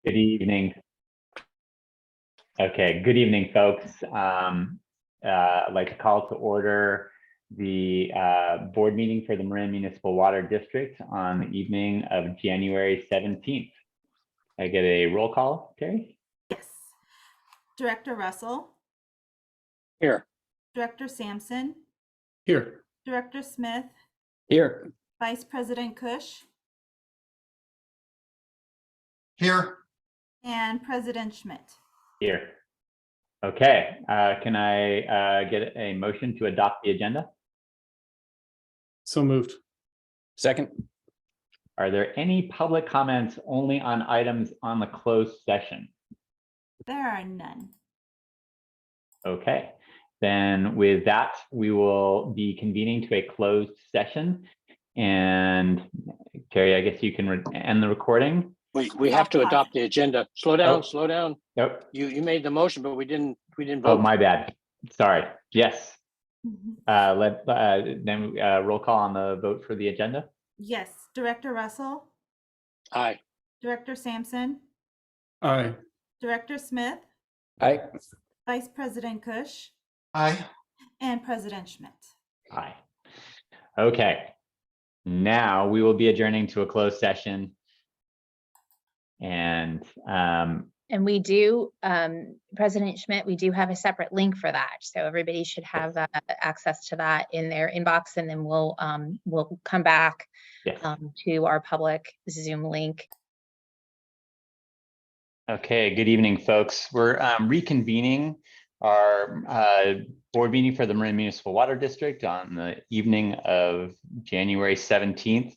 Good evening. Okay, good evening, folks. I'd like to call to order the board meeting for the Marin Municipal Water District on the evening of January 17th. I get a roll call, Terry? Yes. Director Russell, Here. Director Sampson, Here. Director Smith, Here. Vice President Cush, Here. and President Schmidt. Here. Okay, can I get a motion to adopt the agenda? So moved. Second. Are there any public comments only on items on the closed session? There are none. Okay, then with that, we will be convening to a closed session. And Terry, I guess you can end the recording. We have to adopt the agenda. Slow down, Oh. slow down. Nope. You made the motion, but we didn't vote. Oh, my bad. Sorry. Yes. Then roll call on the vote for the agenda. Yes. Director Russell, Aye. Director Sampson, Aye. Director Smith, Aye. Vice President Cush, Aye. and President Schmidt. Aye. Okay. Now we will be adjourning to a closed session. And we do, President Schmidt, we do have a separate link for that. So everybody should have access to that in their inbox, and then we'll come back yes. to our public Zoom link. Okay, good evening, folks. We're reconvening our board meeting for the Marin Municipal Water District on the evening of January 17th.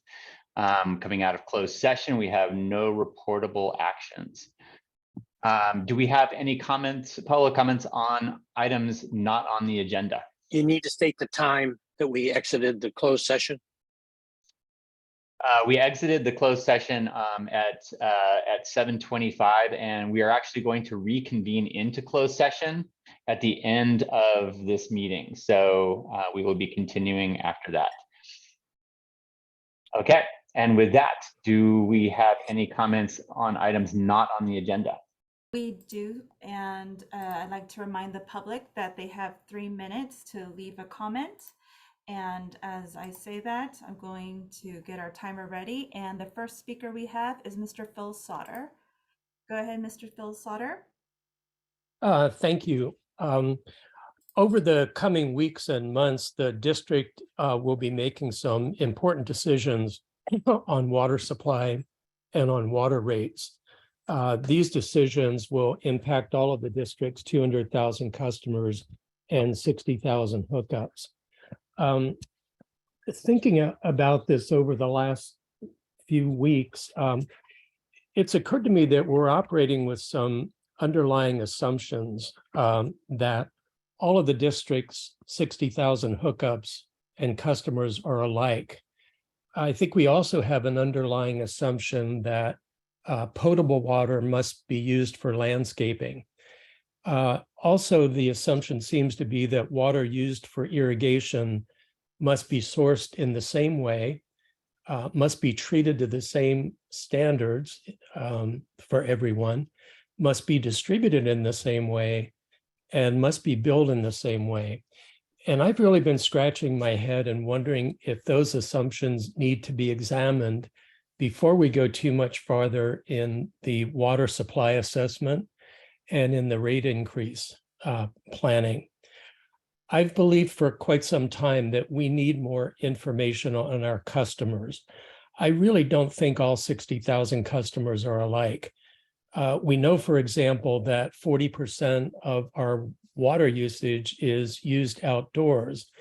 Coming out of closed session, we have no reportable actions. Do we have any comments, public comments on items not on the agenda? You need to state the time that we exited the closed session. We exited the closed session at 7:25, and we are actually going to reconvene into closed session at the end of this meeting. So we will be continuing after that. Okay, and with that, do we have any comments on items not on the agenda? We do, and I'd like to remind the public that they have 3 minutes to leave a comment. And as I say that, I'm going to get our timer ready. And the first speaker we have is Mr. Phil Sauter. Go ahead, Mr. Phil Sauter. Thank you. Over the coming weeks and months, the district will be making some important decisions on water supply and on water rates. These decisions will impact all of the district's 200,000 customers and 60,000 hookups. Thinking about this over the last few weeks, it's occurred to me that we're operating with some underlying assumptions that all of the district's 60,000 hookups and customers are alike. I think we also have an underlying assumption that potable water must be used for landscaping. Also, the assumption seems to be that water used for irrigation must be sourced in the same way, must be treated to the same standards for everyone, must be distributed in the same way, and must be billed in the same way. And I've really been scratching my head and wondering if those assumptions need to be examined before we go too much farther in the water supply assessment and in the rate increase planning. I've believed for quite some time that we need more information on our customers. I really don't think all 60,000 customers are alike. We know, for example, that 40% of our water usage is used outdoors,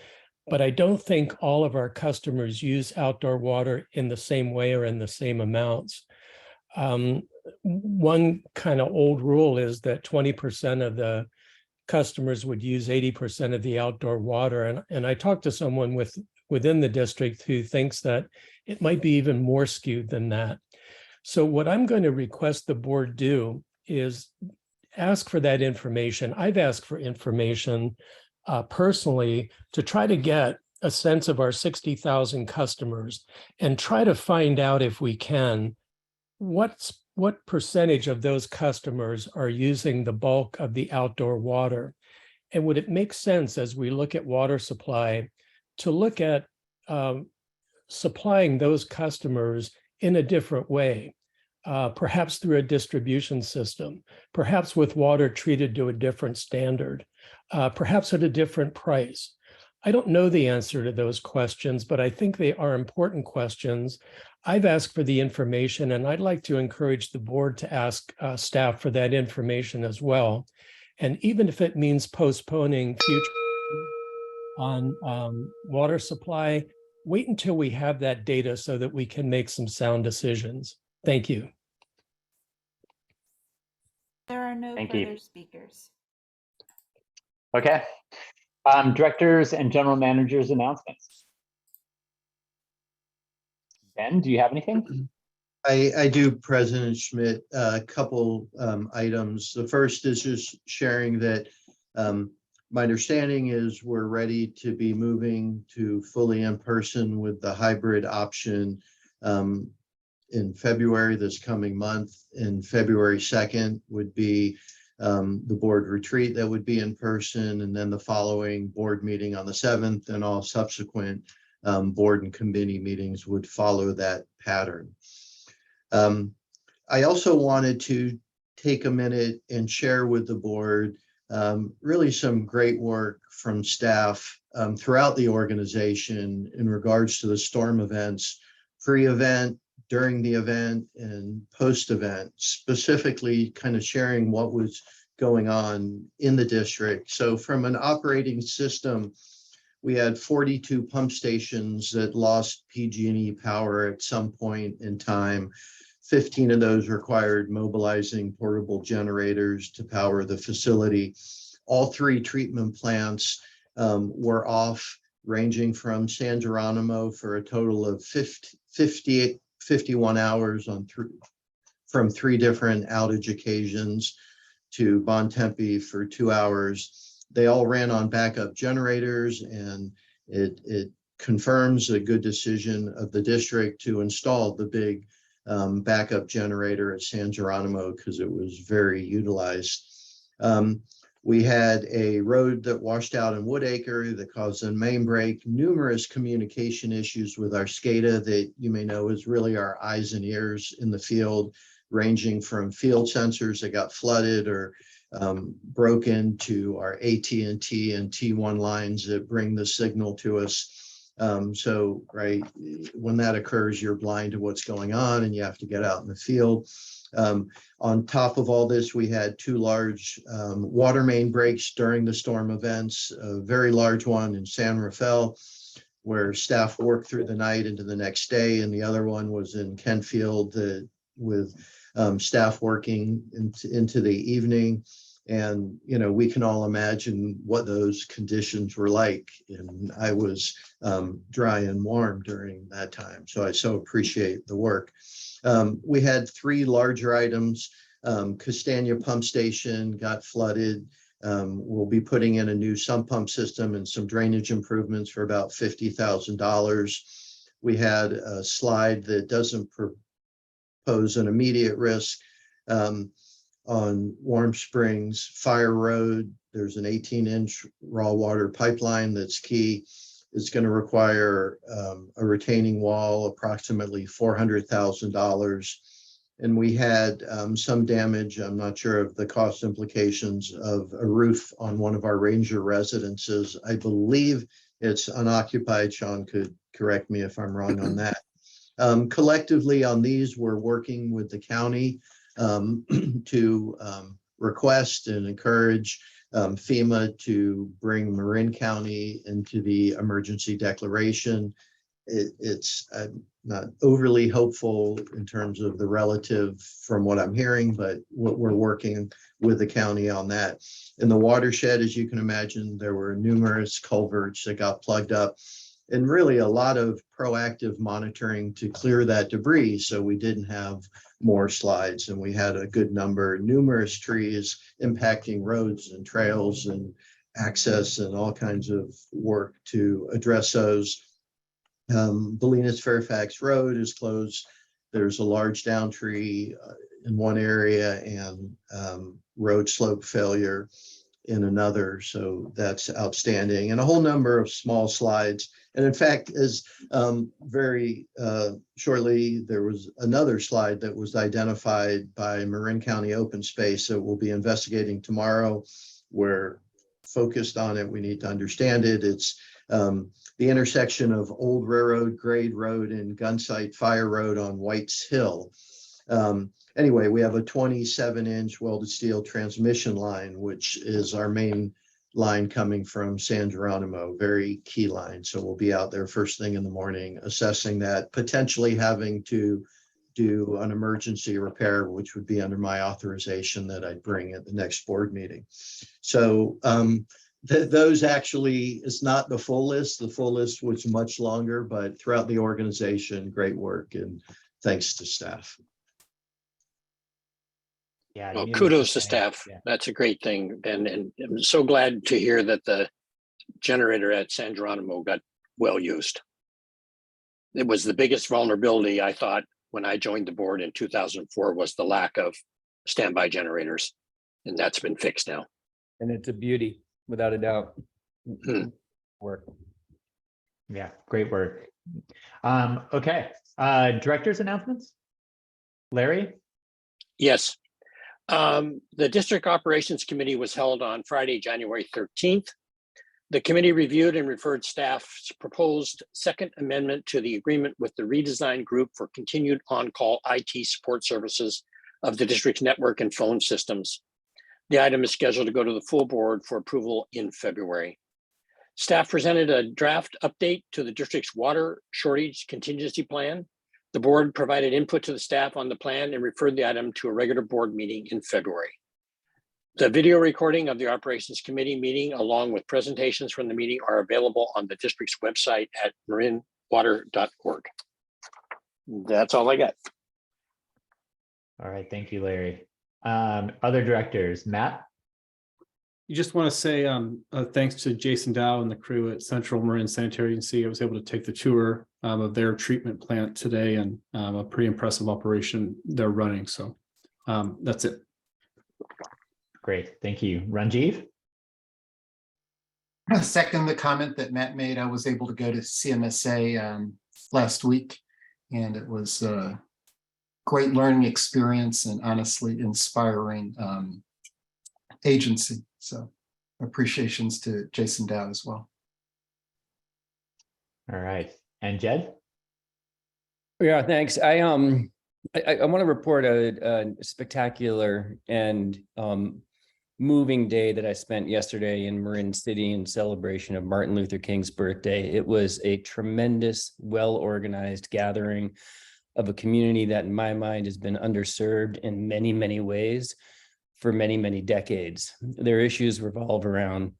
but I don't think all of our customers use outdoor water in the same way or in the same amounts. One kind of old rule is that 20% of the customers would use 80% of the outdoor water. And I talked to someone within the district who thinks that it might be even more skewed than that. So what I'm going to request the board do is ask for that information. I've asked for information personally to try to get a sense of our 60,000 customers and try to find out, if we can, what what percentage of those customers are using the bulk of the outdoor water? And would it make sense as we look at water supply to look at supplying those customers in a different way, perhaps through a distribution system, perhaps with water treated to a different standard, perhaps at a different price? I don't know the answer to those questions, but I think they are important questions. I've asked for the information, and I'd like to encourage the board to ask staff for that information as well. And even if it means postponing future on water supply, wait until we have that data so that we can make some sound decisions. Thank you. There are no Thank you. further speakers. Okay. Directors and general managers announcements. Ben, do you have anything? I do, President Schmidt, a couple items. The first is just sharing that my understanding is we're ready to be moving to fully in person with the hybrid option in February, this coming month. And February 2nd would be the board retreat that would be in person, and then the following board meeting on the 7th, and all subsequent board and committee meetings would follow that pattern. I also wanted to take a minute and share with the board really some great work from staff throughout the organization in regards to the storm events, pre-event, during the event, and post-event, specifically kind of sharing what was going on in the district. So from an operating system, we had 42 pump stations that lost PG&E power at some point in time. 15 of those required mobilizing portable generators to power the facility. All 3 treatment plants were off, ranging from San Geronimo for a total of 51 hours from 3 different outage occasions to Bontempi for 2 hours. They all ran on backup generators, and it confirms a good decision of the district to install the big backup generator at San Geronimo because it was very utilized. We had a road that washed out in Woodacre that caused a main break, numerous communication issues with our SCADA that you may know is really our eyes and ears in the field, ranging from field sensors that got flooded or broken to our AT&T and T1 lines that bring the signal to us. So, right, when that occurs, you're blind to what's going on and you have to get out in the field. On top of all this, we had 2 large water main breaks during the storm events, a very large one in San Rafael, where staff worked through the night into the next day, and the other one was in Kentfield with staff working into the evening. And, you know, we can all imagine what those conditions were like. And I was dry and warm during that time. So I so appreciate the work. We had 3 larger items. Castagna Pump Station got flooded. We'll be putting in a new sump pump system and some drainage improvements for about $50,000. We had a slide that doesn't pose an immediate risk. On Warm Springs Fire Road, there's an 18-inch raw water pipeline that's key. It's going to require a retaining wall, approximately $400,000. And we had some damage. I'm not sure of the cost implications of a roof on one of our Ranger residences. I believe it's unoccupied. Sean could correct me if I'm wrong on that. Collectively on these, we're working with the county to request and encourage FEMA to bring Marin County into the emergency declaration. It's not overly hopeful in terms of the relative from what I'm hearing, but we're working with the county on that. In the watershed, as you can imagine, there were numerous culverts that got plugged up, and really a lot of proactive monitoring to clear that debris so we didn't have more slides. And we had a good number, numerous trees impacting roads and trails and access, and all kinds of work to address those. Bolinas Fairfax Road is closed. There's a large down tree in one area and road slope failure in another. So that's outstanding, and a whole number of small slides. And in fact, as very shortly, there was another slide that was identified by Marin County Open Space that we'll be investigating tomorrow. We're focused on it. We need to understand it. It's the intersection of Old Railroad Grade Road and Gunsight Fire Road on White's Hill. Anyway, we have a 27-inch welded steel transmission line, which is our main line coming from San Geronimo, very key line. So we'll be out there first thing in the morning assessing that, potentially having to do an emergency repair, which would be under my authorization that I'd bring at the next board meeting. So those actually is not the full list. The full list was much longer, but throughout the organization, great work, and thanks to staff. Yeah. Well, needless kudos to say, staff. yeah. That's a great thing. And I'm so glad to hear that the generator at San Geronimo got well used. It was the biggest vulnerability, I thought, when I joined the board in 2004, was the lack of standby generators. And that's been fixed now. And it's a beauty, without a doubt. Mhm. Work. Yeah, great work. Okay, director's announcements. Larry? Yes. The District Operations Committee was held on Friday, January 13th. The committee reviewed and referred staff's proposed second amendment to the agreement with the Redesign Group for continued on-call IT support services of the district's network and phone systems. The item is scheduled to go to the full board for approval in February. Staff presented a draft update to the district's water shortage contingency plan. The board provided input to the staff on the plan and referred the item to a regular board meeting in February. The video recording of the Operations Committee meeting, along with presentations from the meeting, are available on the district's website at marinwater.org. That's all I got. All right, thank you, Larry. Other directors, Matt? You just want to say thanks to Jason Dow and the crew at Central Marin Sanitary Agency. I was able to take the tour of their treatment plant today, and a pretty impressive operation they're running. So that's it. Great, thank you. Ranjiv? I second the comment that Matt made. I was able to go to CMSA last week, and it was a great learning experience and honestly inspiring agency. So appreciations to Jason Dow as well. All right, and Jed? Yeah, thanks. I want to report a spectacular and moving day that I spent yesterday in Marin City in celebration of Martin Luther King's birthday. It was a tremendous, well-organized gathering of a community that in my mind has been underserved in many, many ways for many, many decades. Their issues revolve around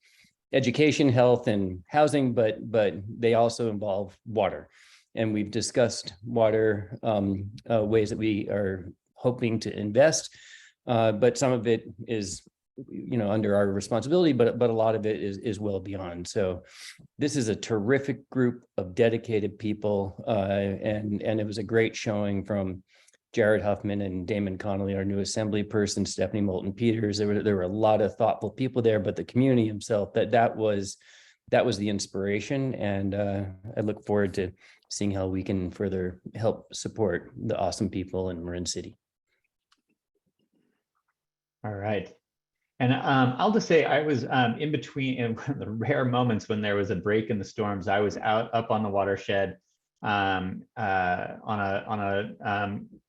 education, health, and housing, but they also involve water. And we've discussed water ways that we are hoping to invest, but some of it is, under our responsibility, but a lot of it is well beyond. So this is a terrific group of dedicated people, and it was a great showing from Jared Huffman and Damon Connolly, our new assembly person, Stephanie Moulton Peters. There were a lot of thoughtful people there, but the community himself, that was the inspiration. And I look forward to seeing how we can further help support the awesome people in Marin City. All right. And I'll just say I was in between, in one of the rare moments when there was a break in the storms. I was up on the watershed on a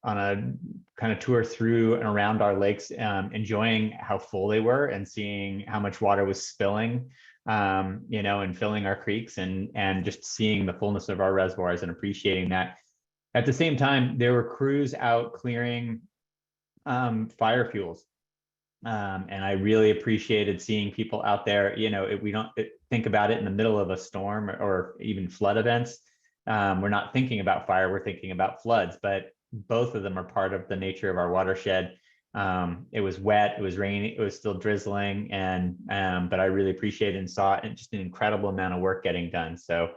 kind of tour through and around our lakes, enjoying how full they were and seeing how much water was spilling, and filling our creeks and just seeing the fullness of our reservoirs and appreciating that. At the same time, there were crews out clearing fire fuels. And I really appreciated seeing people out there. We don't think about it in the middle of a storm or even flood events. We're not thinking about fire, we're thinking about floods, but both of them are part of the nature of our watershed. It was wet, it was rainy, it was still drizzling, but I really appreciated and saw just an incredible amount of work getting done. So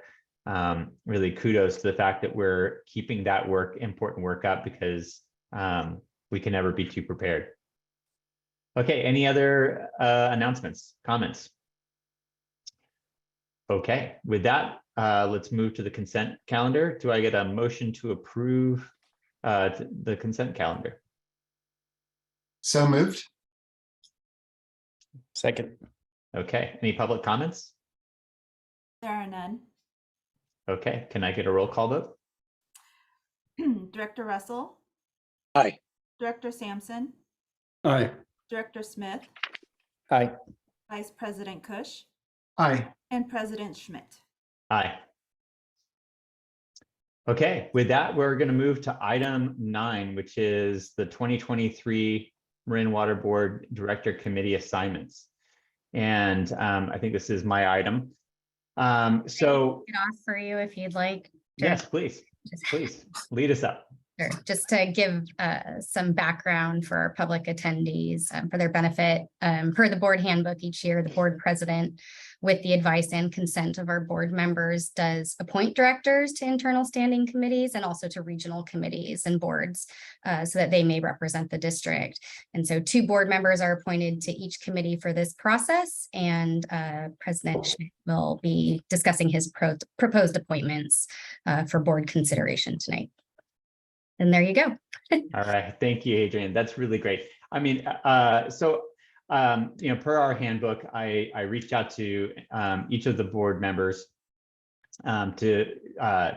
really kudos to the fact that we're keeping that important work up, because we can never be too prepared. Okay, any other announcements, comments? Okay, with that, let's move to the consent calendar. Do I get a motion to approve the consent calendar? So moved. Second. Okay, any public comments? There are none. Okay, can I get a roll call vote? Director Russell, Aye. Director Sampson, Aye. Director Smith, Aye. Vice President Kush, Aye. and President Schmidt. Aye. Okay, with that, we're going to move to item 9, which is the 2023 Marin Water Board Director Committee assignments. And I think this is my item. So It off for you if you'd like. to- yes, please, please lead us up. Sure. Just to give some background for our public attendees for their benefit. Per the board handbook each year, the board president, with the advice and consent of our board members, does appoint directors to internal standing committees and also to regional committees and boards so that they may represent the district. And so 2 board members are appointed to each committee for this process, and President Schmidt will be discussing his proposed appointments for board consideration tonight. And there you go. All right, thank you, Adrian. That's really great. I mean, you know, per our handbook, I reached out to each of the board members to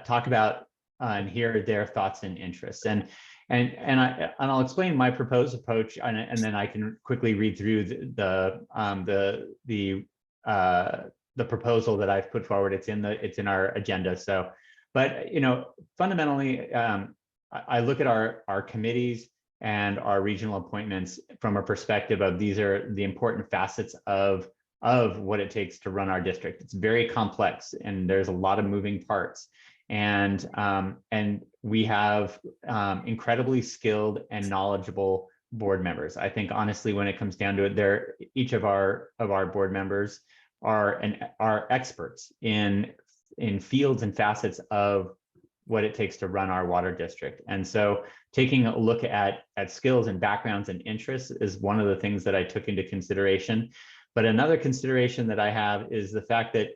talk about and hear their thoughts and interests. And I'll explain my proposed approach, and then I can quickly read through the proposal that I've put forward. It's in our agenda. So, but you know, fundamentally, I look at our committees and our regional appointments from a perspective of these are the important facets of what it takes to run our district. It's very complex and there's a lot of moving parts. And we have incredibly skilled and knowledgeable board members. I think honestly, when it comes down to it, each of our board members are experts in fields and facets of what it takes to run our water district. And so taking a look at skills and backgrounds and interests is one of the things that I took into consideration. But another consideration that I have is the fact that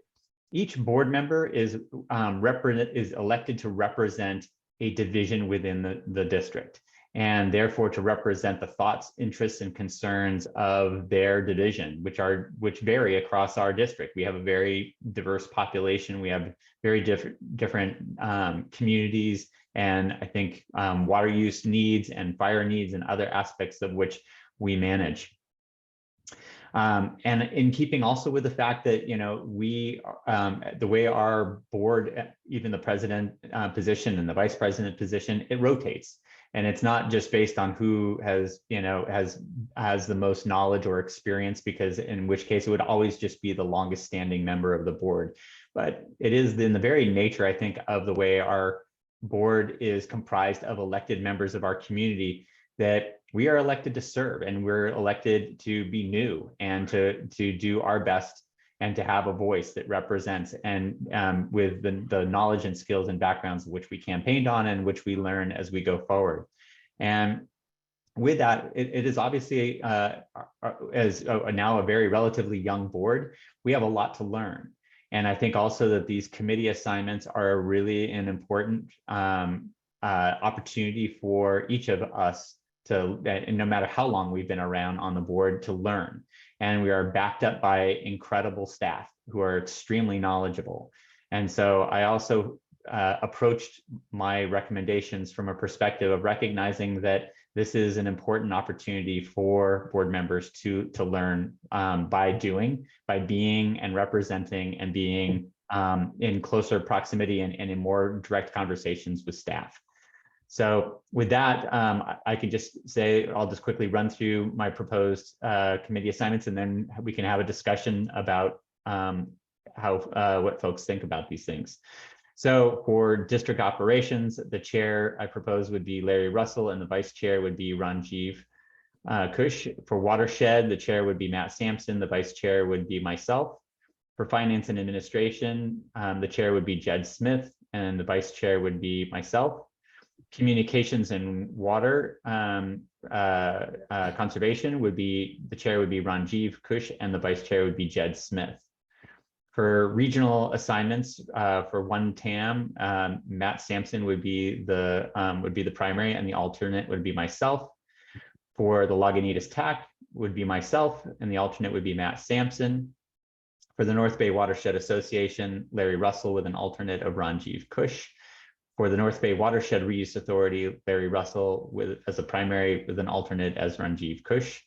each board member is elected to represent a division within the district, and therefore to represent the thoughts, interests, and concerns of their division, which vary across our district. We have a very diverse population. We have very different communities, and I think water use needs and fire needs and other aspects of which we manage. And in keeping also with the fact that, you know, the way our board, even the president position and the vice president position, it rotates. And it's not just based on who has the most knowledge or experience, because in which case it would always just be the longest standing member of the board. But it is in the very nature, I think, of the way our board is comprised of elected members of our community, that we are elected to serve, and we're elected to be new and to do our best and to have a voice that represents, and with the knowledge and skills and backgrounds which we campaigned on and which we learn as we go forward. And with that, it is obviously, as now a very relatively young board, we have a lot to learn. And I think also that these committee assignments are really an important opportunity for each of us to, and no matter how long we've been around on the board, to learn. And we are backed up by incredible staff who are extremely knowledgeable. And so I also approached my recommendations from a perspective of recognizing that this is an important opportunity for board members to learn by being and representing and being in closer proximity and in more direct conversations with staff. So with that, I can just say, I'll just quickly run through my proposed committee assignments, and then we can have a discussion about what folks think about these things. So for district operations, the chair I propose would be Larry Russell, and the vice chair would be Ranjiv Kush. For watershed, the chair would be Matt Sampson, the vice chair would be myself. For finance and administration, the chair would be Jed Smith, and the vice chair would be myself. Communications and water conservation would be, the chair would be Ranjiv Kush and the vice chair would be Jed Smith. For regional assignments, for one TAM, Matt Sampson would be the primary and the alternate would be myself. For the Lagunitas TAC would be myself and the alternate would be Matt Sampson. For the North Bay Watershed Association, Larry Russell with an alternate of Ranjiv Kush. For the North Bay Watershed Reuse Authority, Larry Russell as a primary with an alternate as Ranjiv Kush.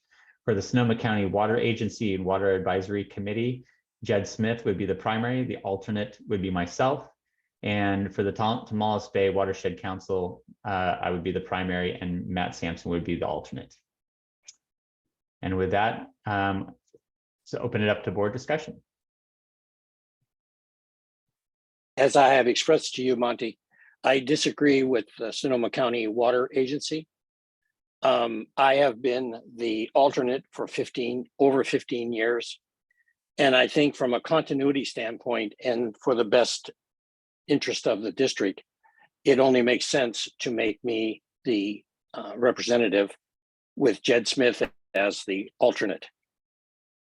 For the Sonoma County Water Agency and Water Advisory Committee, Jed Smith would be the primary, the alternate would be myself. And for the Tomales Bay Watershed Council, I would be the primary and Matt Sampson would be the alternate. And with that, so open it up to board discussion. As I have expressed to you, Monty, I disagree with the Sonoma County Water Agency. I have been the alternate for over 15 years. And I think from a continuity standpoint and for the best interest of the district, it only makes sense to make me the representative with Jed Smith as the alternate.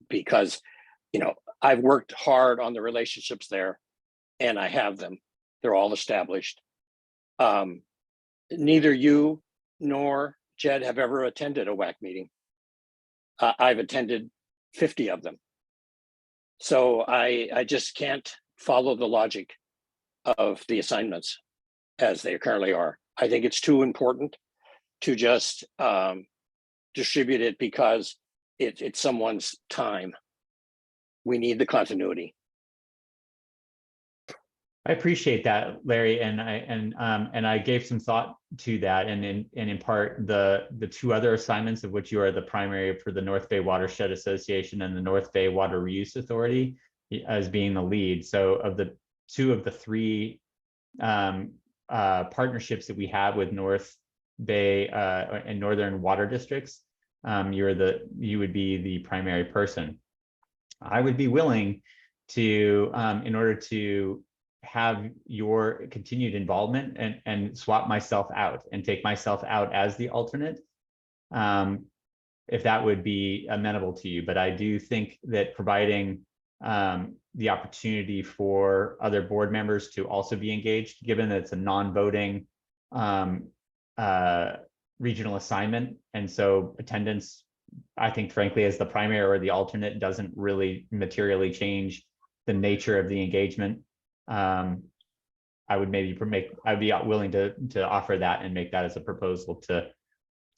Because, you know, I've worked hard on the relationships there and I have them. They're all established. Neither you nor Jed have ever attended a WAC meeting. I've attended 50 of them. So I just can't follow the logic of the assignments as they currently are. I think it's too important to just distribute it because it's someone's time. We need the continuity. I appreciate that, Larry, and I gave some thought to that, and in part the two other assignments of which you are the primary for the North Bay Watershed Association and the North Bay Water Reuse Authority as being the lead. So of the two of the three partnerships that we have with North Bay and Northern Water Districts, you would be the primary person. I would be willing to, in order to have your continued involvement and swap myself out and take myself out as the alternate, if that would be amenable to you. But I do think that providing the opportunity for other board members to also be engaged, given that it's a non-voting regional assignment, and so attendance, I think frankly as the primary or the alternate doesn't really materially change the nature of the engagement. I would maybe I'd be willing to offer that and make that as a proposal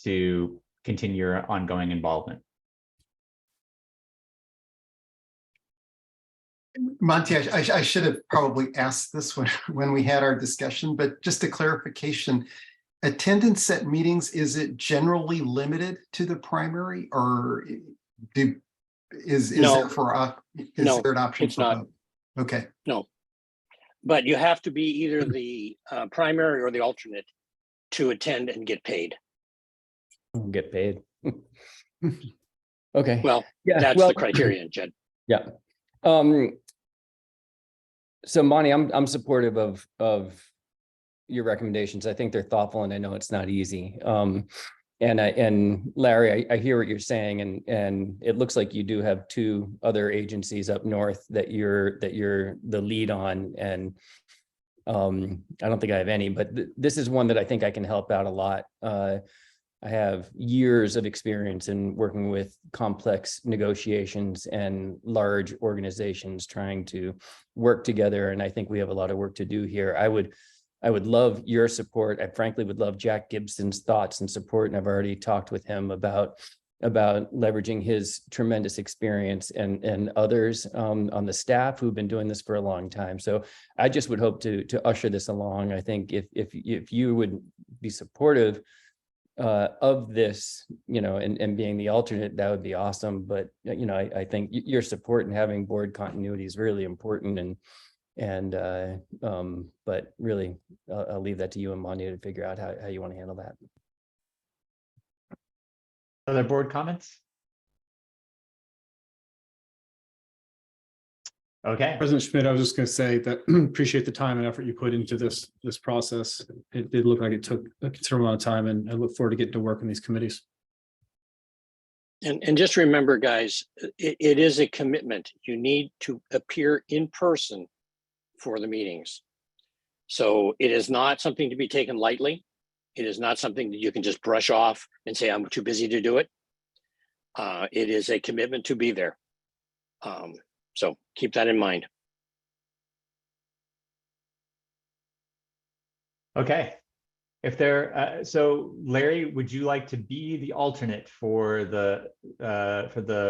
to continue your ongoing involvement. Monty, I should have probably asked this when we had our discussion, but just a clarification, attendance at meetings, is it generally limited to the primary, or is there an option? It's not. Okay. No. But you have to be either the primary or the alternate to attend and get paid. Get paid. Okay. Well, Yeah, that's well, the criterion, Jed. Yeah. So Monty, I'm supportive of your recommendations. I think they're thoughtful, and I know it's not easy. And Larry, I hear what you're saying, and it looks like you do have two other agencies up north that you're the lead on, and I don't think I have any, but this is one that I think I can help out a lot. I have years of experience in working with complex negotiations and large organizations trying to work together, and I think we have a lot of work to do here. I would love your support. I frankly would love Jack Gibson's thoughts and support, and I've already talked with him about leveraging his tremendous experience and others on the staff who've been doing this for a long time. So I just would hope to usher this along. I think if you would be supportive of this, and being the alternate, that would be awesome. But I think your support and having board continuity is really important, but really I'll leave that to you and Monty to figure out how you want to handle that. Other board comments? Okay, President Schmidt, I was just going to say that appreciate the time and effort you put into this process. It did look like it took a considerable amount of time, and I look forward to getting to work in these committees. And just remember, guys, it is a commitment. You need to appear in person for the meetings. So it is not something to be taken lightly. It is not something that you can just brush off and say, I'm too busy to do it. It is a commitment to be there. So keep that in mind. okay. If there, so Larry, would you like to be the alternate for the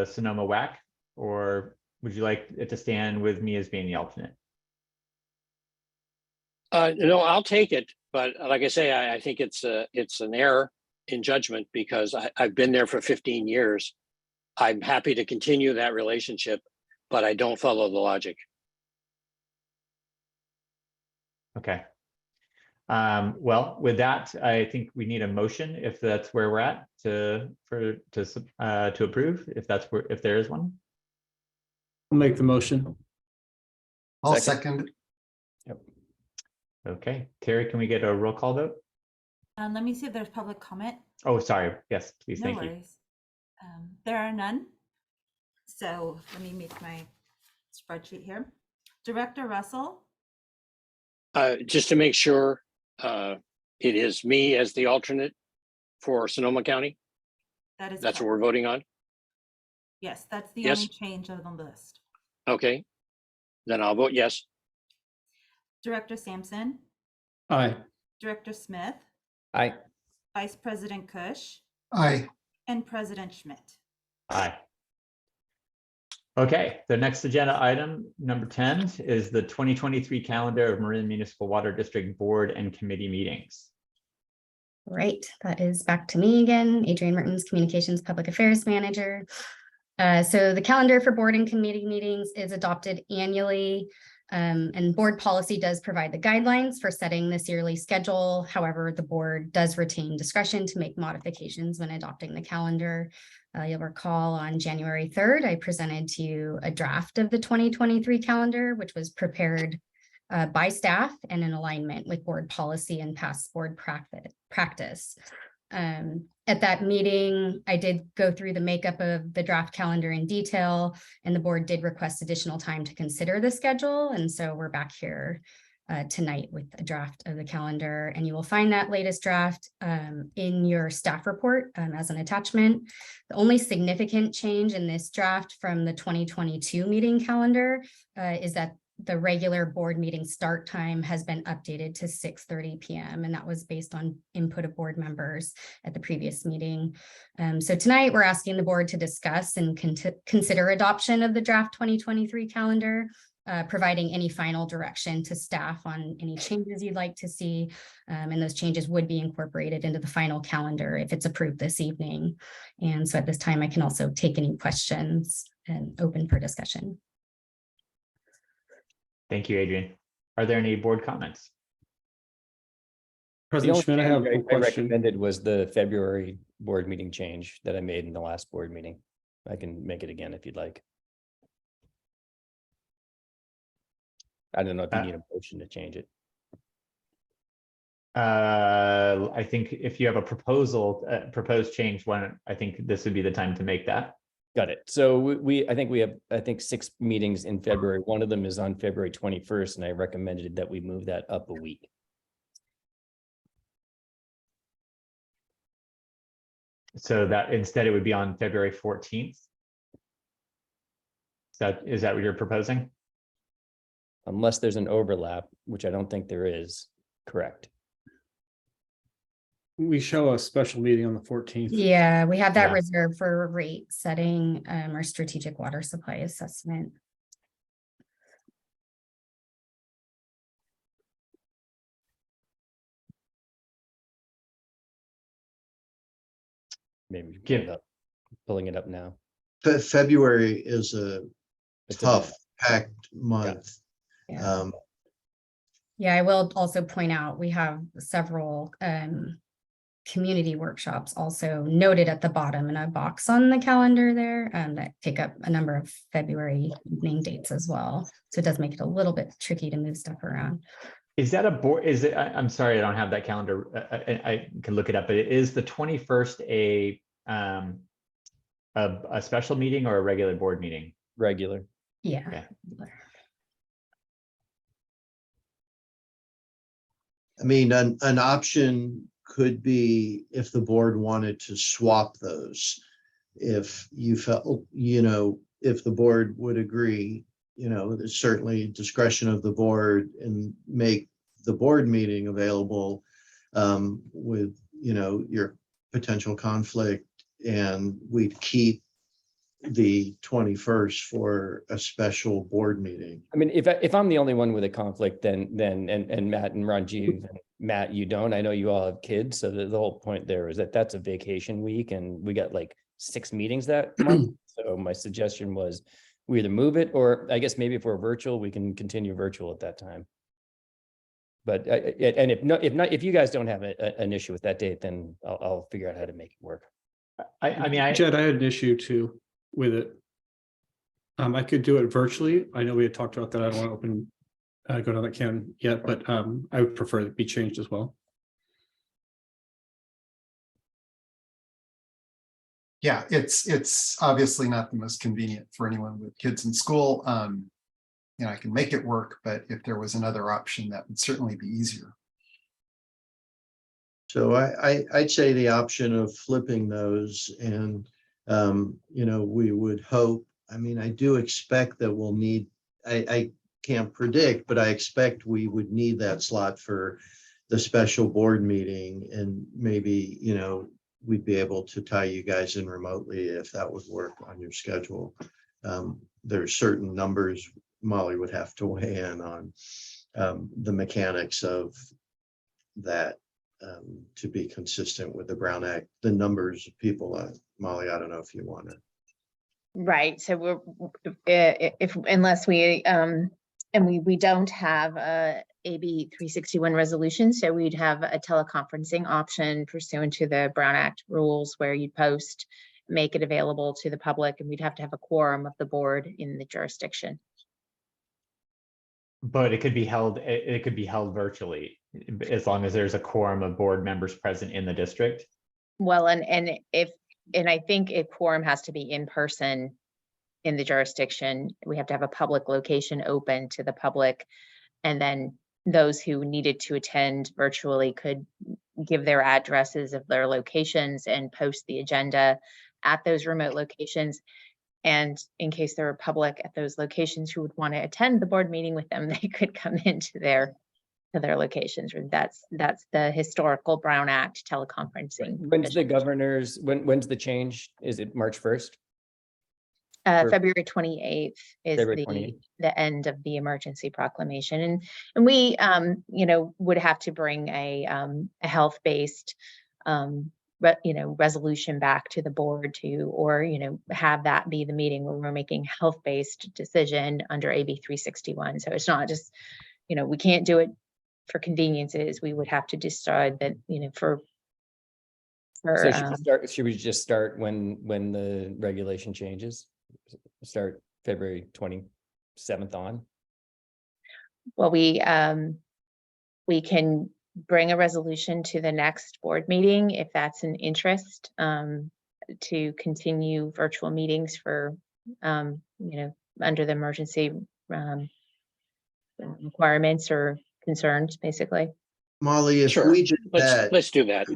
Sonoma WAC, or would you like it to stand with me as being the alternate? No, I'll take it, but like I say, I think it's an error in judgment because I've been there for 15 years. I'm happy to continue that relationship, but I don't follow the logic. Okay. Well, with that, I think we need a motion if that's where we're at to approve, if there is one. I'll make the motion. I'll second. Okay, Terry, can we get a roll call vote? Let me see if there's public comment. Oh, sorry. Yes, please. No Thank you. worries. There are none. So let me make my spreadsheet here. Director Russell, Just to make sure, it is me as the alternate for Sonoma County. that is That's what correct. we're voting on. Yes, that's the Yes. only change of the list. Okay. Then I'll vote yes. Director Sampson, Aye. Director Smith, Aye. Vice President Kush, Aye. and President Schmidt. Aye. Okay, the next agenda item, number 10, is the 2023 calendar of Marin Municipal Water District Board and Committee meetings. Right, that is back to me again, Adrienne Mertens, Communications Public Affairs Manager. So the calendar for board and committee meetings is adopted annually. And board policy does provide the guidelines for setting this yearly schedule. However, the board does retain discretion to make modifications when adopting the calendar. You'll recall on January 3rd, I presented to you a draft of the 2023 calendar, which was prepared by staff and in alignment with board policy and past board practice. At that meeting, I did go through the makeup of the draft calendar in detail, and the board did request additional time to consider the schedule. And so we're back here tonight with a draft of the calendar, and you will find that latest draft in your staff report as an attachment. The only significant change in this draft from the 2022 meeting calendar is that the regular board meeting start time has been updated to 6:30 p.m. and that was based on input of board members at the previous meeting. So tonight we're asking the board to discuss and consider adoption of the draft 2023 calendar, providing any final direction to staff on any changes you'd like to see. And those changes would be incorporated into the final calendar if it's approved this evening. And so at this time, I can also take any questions and open for discussion. Thank you, Adrienne. Are there any board comments? The President only Schmidt, I have change a question. recommended was the February board meeting change that I made in the last board meeting. I can make it again if you'd like. I don't know if you need a motion to change it. I think if you have a proposed change, I think this would be the time to make that. Got it. So I think we have 6 meetings in February. One of them is on February 21st, and I recommended that we move that up a week. So that instead it would be on February 14th. Is that what you're proposing? Unless there's an overlap, which I don't think there is. Correct. We show a special meeting on the 14th. Yeah, we have that Yeah. reserved for rate setting or strategic water supply assessment. Maybe we can Give- pulling it up now. February is a It's a- tough, packed month. Yeah. Yeah, I will also point out, we have several community workshops also noted at the bottom in a box on the calendar there that take up a number of February evening dates as well. So it does make it a little bit tricky to move stuff around. Is that a board? Is it? I'm sorry, I don't have that calendar. I can look it up, but is the 21st a special meeting or a regular board meeting? Regular. Yeah. Okay. I mean, an option could be if the board wanted to swap those. If you felt, you know, if the board would agree, you know, there's certainly discretion of the board and make the board meeting available with, you know, your potential conflict, and we'd keep the 21st for a special board meeting. I mean, if I'm the only one with a conflict, then and Matt and Ranjiv, and Matt, you don't. I know you all have kids, so the whole point there is that that's a vacation week, and we got like 6 meetings that month. So my suggestion was we either move it, or I guess maybe if we're virtual, we can continue virtual at that time. But and if you guys don't have an issue with that date, then I'll figure out how to make it work. I mean, Jed, I had an issue too with it. I could do it virtually. I know we had talked about that. I don't want to open, go down that can yet, but I would prefer it be changed as well. Yeah, it's obviously not the most convenient for anyone with kids in school. You know, I can make it work, but if there was another option, that would certainly be easier. So I'd say the option of flipping those, and you know, we would hope, I mean, I do expect that we'll need, I can't predict, but I expect we would need that slot for the special board meeting, and maybe, you know, we'd be able to tie you guys in remotely if that would work on your schedule. There's certain numbers Molly would have to weigh in on, the mechanics of that, to be consistent with the Brown Act, the numbers of people. Molly, I don't know if you want to. Right, so we're, if, unless we, and we don't have a AB 361 resolution, so we'd have a teleconferencing option pursuant to the Brown Act rules, where you'd post, make it available to the public, and we'd have to have a quorum of the board in the jurisdiction. but it could be held. It could be held virtually, as long as there's a quorum of board members present in the district. Well, and I think a quorum has to be in person in the jurisdiction. We have to have a public location open to the public, and then those who needed to attend virtually could give their addresses of their locations and post the agenda at those remote locations. And in case there were public at those locations who would want to attend the board meeting with them, they could come into their locations. That's the historical Brown Act teleconferencing. When's the governor's, when's the change? Is it March 1st? February 28th is February 28th. the end of the emergency proclamation. And we, you know, would have to bring a health-based, resolution back to the board to, or, you know, have that be the meeting where we're making health-based decision under AB 361. So it's not just, you know, we can't do it for conveniences. We would have to decide that, you know, So should we just start when the regulation changes? Start February 27th on? Well, we can bring a resolution to the next board meeting if that's an interest, to continue virtual meetings for, you know, under the emergency requirements or concerns, basically. Molly, if Sure. we did that, Let's do that.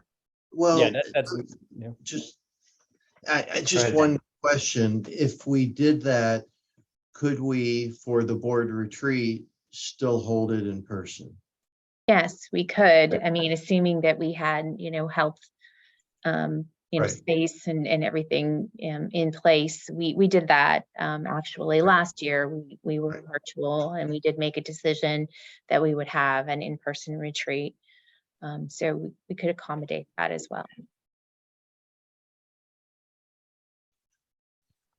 well, Yeah, that's, yeah. I just one question. If we did that, could we, for the board retreat, still hold it in person? Yes, we could. I mean, assuming that we had, you know, health, you know, Right. space and everything in place. We did that actually last year. We were virtual, and we did make a decision that we would have an in-person retreat. So we could accommodate that as well.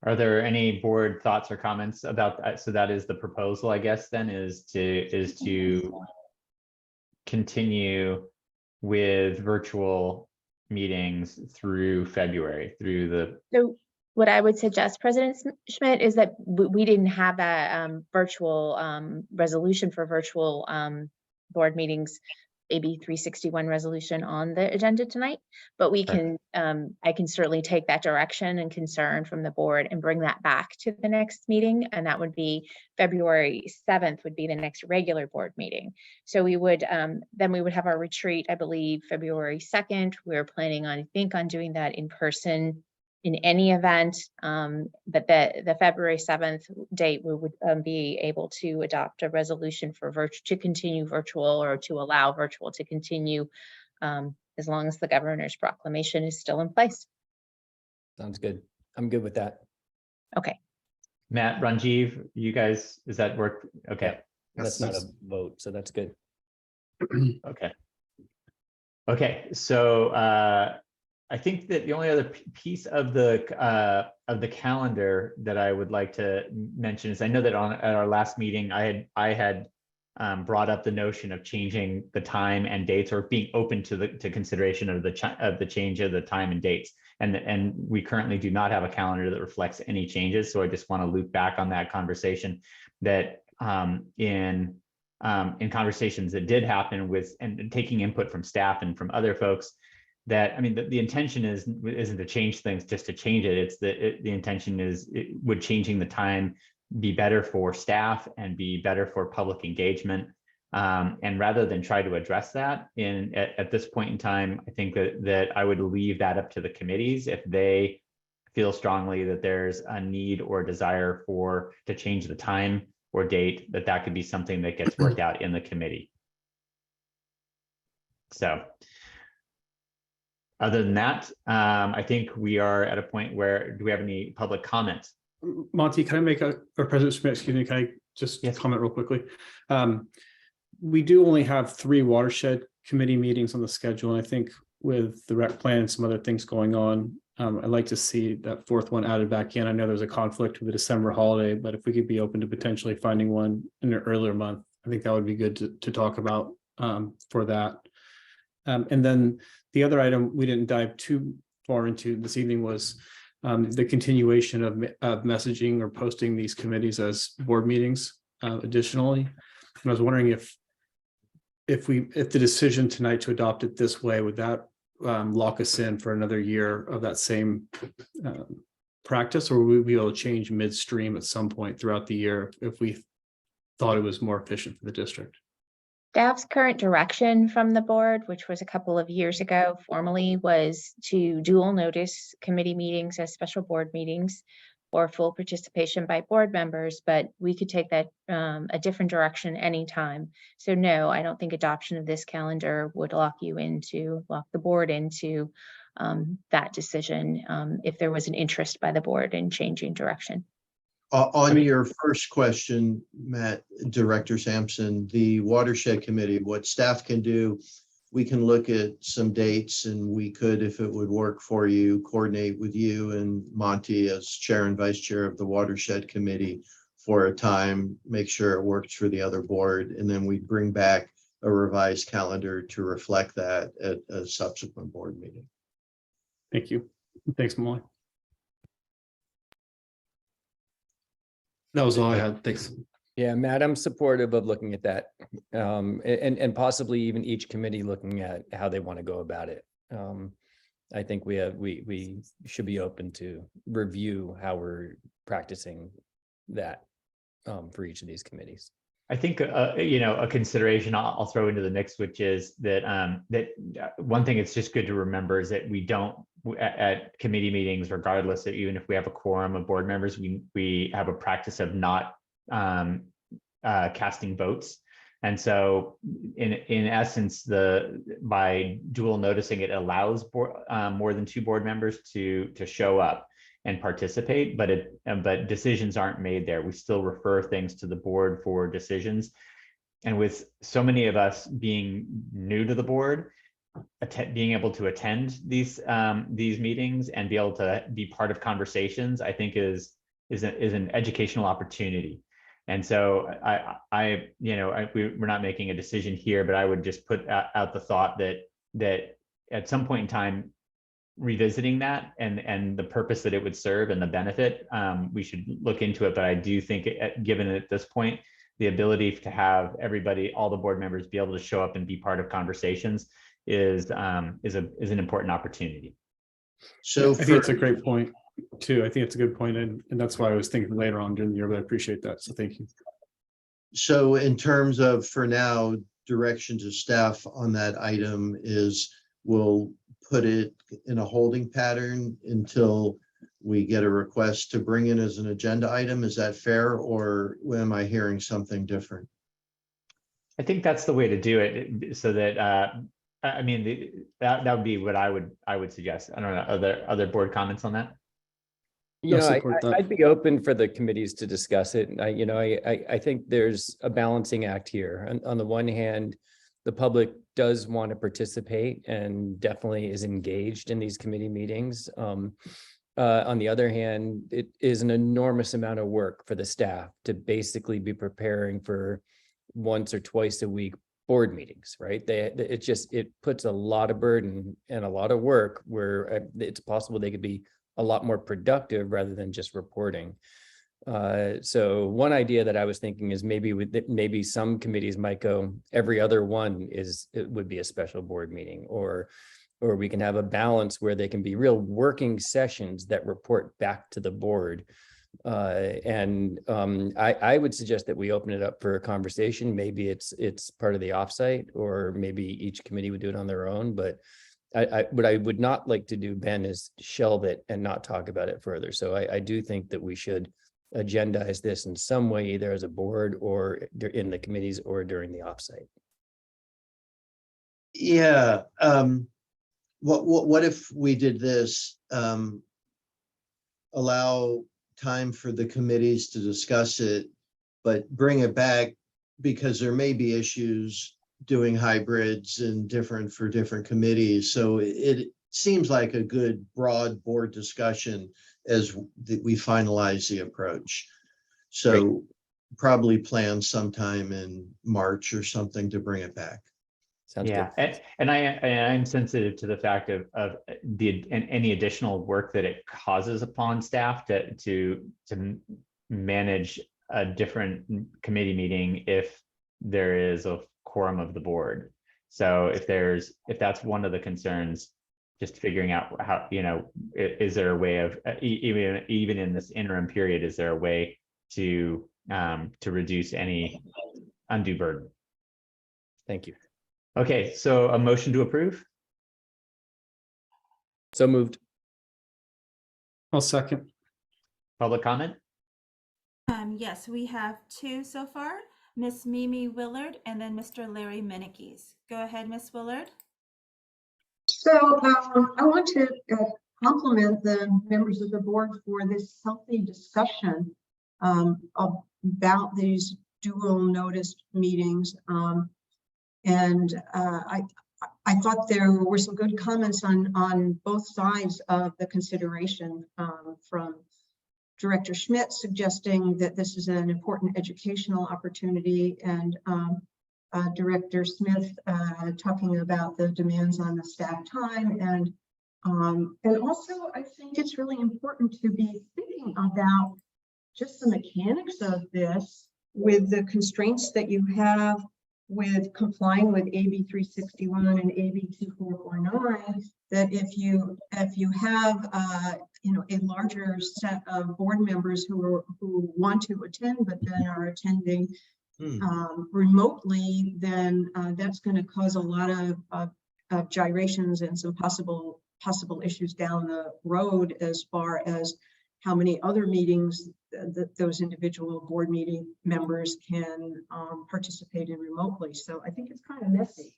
Are there any board thoughts or comments about that? So that is the proposal, I guess, then is to continue with virtual meetings through February, through the, So what I would suggest, President Schmidt, is that we didn't have a virtual resolution for virtual board meetings, AB 361 resolution on the agenda tonight, but we can, I can certainly take that direction and concern from the board and bring that back to the next meeting. And that would be February 7th would be the next regular board meeting. So we would, then we would have our retreat, I believe, February 2nd. We're planning on, I think, on doing that in person in any event, but the February 7th date, we would be able to adopt a resolution for to continue virtual or to allow virtual to continue as long as the governor's proclamation is still in place. Sounds good. I'm good with that. Okay. Matt, Ranjiv, you guys, does that work? Okay, That's not a vote, so that's good. okay. Okay, so I think that the only other piece of the calendar that I would like to mention is I know that at our last meeting, I had brought up the notion of changing the time and dates, or being open to consideration of the change of the time and dates. And we currently do not have a calendar that reflects any changes. So I just want to loop back on that conversation that in conversations that did happen with and taking input from staff and from other folks, that, I mean, the intention isn't to change things just to change it. It's the intention is, would changing the time be better for staff and be better for public engagement? And rather than try to address that at this point in time, I think that I would leave that up to the committees. If they feel strongly that there's a need or desire to change the time or date, that could be something that gets worked out in the committee. So other than that, I think we are at a point where, do we have any public comments? Monty, can I make or President Schmidt, excuse me, can I just comment real quickly? We do only have 3 watershed committee meetings on the schedule. And I think with the rec plan and some other things going on, I'd like to see that 4th one added back in. I know there's a conflict with the December holiday, but if we could be open to potentially finding one in an earlier month, I think that would be good to talk about for that. And then the other item we didn't dive too far into this evening was the continuation of messaging or posting these committees as board meetings additionally. And I was wondering if the decision tonight to adopt it this way, would that lock us in for another year of that same practice, or would we be able to change midstream at some point throughout the year if we thought it was more efficient for the district? Staff's current direction from the board, which was a couple of years ago formally, was to dual notice committee meetings as special board meetings or full participation by board members, but we could take that a different direction anytime. So no, I don't think adoption of this calendar would lock the board into that decision if there was an interest by the board in changing direction. On your first question, Matt, Director Sampson, the watershed committee, what staff can do, we can look at some dates, and we could, if it would work for you, coordinate with you and Monty as chair and vice chair of the watershed committee for a time, make sure it works for the other board, and then we bring back a revised calendar to reflect that at a subsequent board meeting. Thank you. Thanks, Molly. That was all I had. Thanks. Yeah, Matt, I'm supportive of looking at that, and possibly even each committee looking at how they want to go about it. I think we should be open to review how we're practicing that for each of these committees. I think a consideration I'll throw into the mix, which is that one thing it's just good to remember is that we don't, at committee meetings, regardless of even if we have a quorum of board members, we have a practice of not casting votes. And so in essence, by dual noticing, it allows more than 2 board members to show up and participate, but decisions aren't made there. We still refer things to the board for decisions. And with so many of us being new to the board, being able to attend these meetings and be able to be part of conversations, I think is an educational opportunity. And so we're not making a decision here, but I would just put out the thought that at some point in time, revisiting that and the purpose that it would serve and the benefit, we should look into it. But I do think, given at this point, the ability to have everybody, all the board members, be able to show up and be part of conversations is an important opportunity. So I think it's a great point too. I think it's a good point, and that's why I was thinking later on during the year, but I appreciate that. So thank you. So in terms of, for now, direction to staff on that item is we'll put it in a holding pattern until we get a request to bring it as an agenda item. Is that fair, or am I hearing something different? I think that's the way to do it, so that I mean, that would be what I would suggest. I don't know, other board comments on that? You know, support that. I'd be open for the committees to discuss it. I think there's a balancing act here. On the one hand, the public does want to participate and definitely is engaged in these committee meetings. On the other hand, it is an enormous amount of work for the staff to basically be preparing for once or twice a week board meetings, right? It puts a lot of burden and a lot of work where it's possible they could be a lot more productive rather than just reporting. So one idea that I was thinking is maybe some committees might go every other one it would be a special board meeting, or we can have a balance where they can be real working sessions that report back to the board. I would suggest that we open it up for a conversation. Maybe it's part of the offsite, or maybe each committee would do it on their own, but what I would not like to do, Ben, is shelve it and not talk about it further. So I do think that we should agendize this in some way, either as a board or in the committees or during the offsite. Yeah. What if we did this? Allow time for the committees to discuss it, but bring it back, because there may be issues doing hybrids and different for different committees. So it seems like a good broad board discussion as we finalize the approach. So probably plan sometime in March or something to bring it back. Sounds Yeah, good. and I'm sensitive to the fact of any additional work that it causes upon staff to manage a different committee meeting if there is a quorum of the board. So if that's one of the concerns, just figuring out how, is there a way of even in this interim period, is there a way to reduce any undue burden? Thank you. Okay, so a motion to approve? So moved. I'll second. Public comment? Yes, we have two so far, Miss Mimi Willard and then Mr. Larry Menikes. Go ahead, Miss Willard. So I want to compliment the members of the board for this healthy discussion about these dual notice meetings. I thought there were some good comments on both sides of the consideration, from Director Schmidt suggesting that this is an important educational opportunity, and Director Smith talking about the demands on the staff time, and also I think it's really important to be thinking about just the mechanics of this with the constraints that you have with complying with AB 361 and AB 2449, that if you have a larger set of board members who want to attend but then are attending remotely, then that's going to cause a lot of gyrations and some possible issues down the road as far as how many other meetings those individual board meeting members can participate in remotely. So I think it's kind of messy.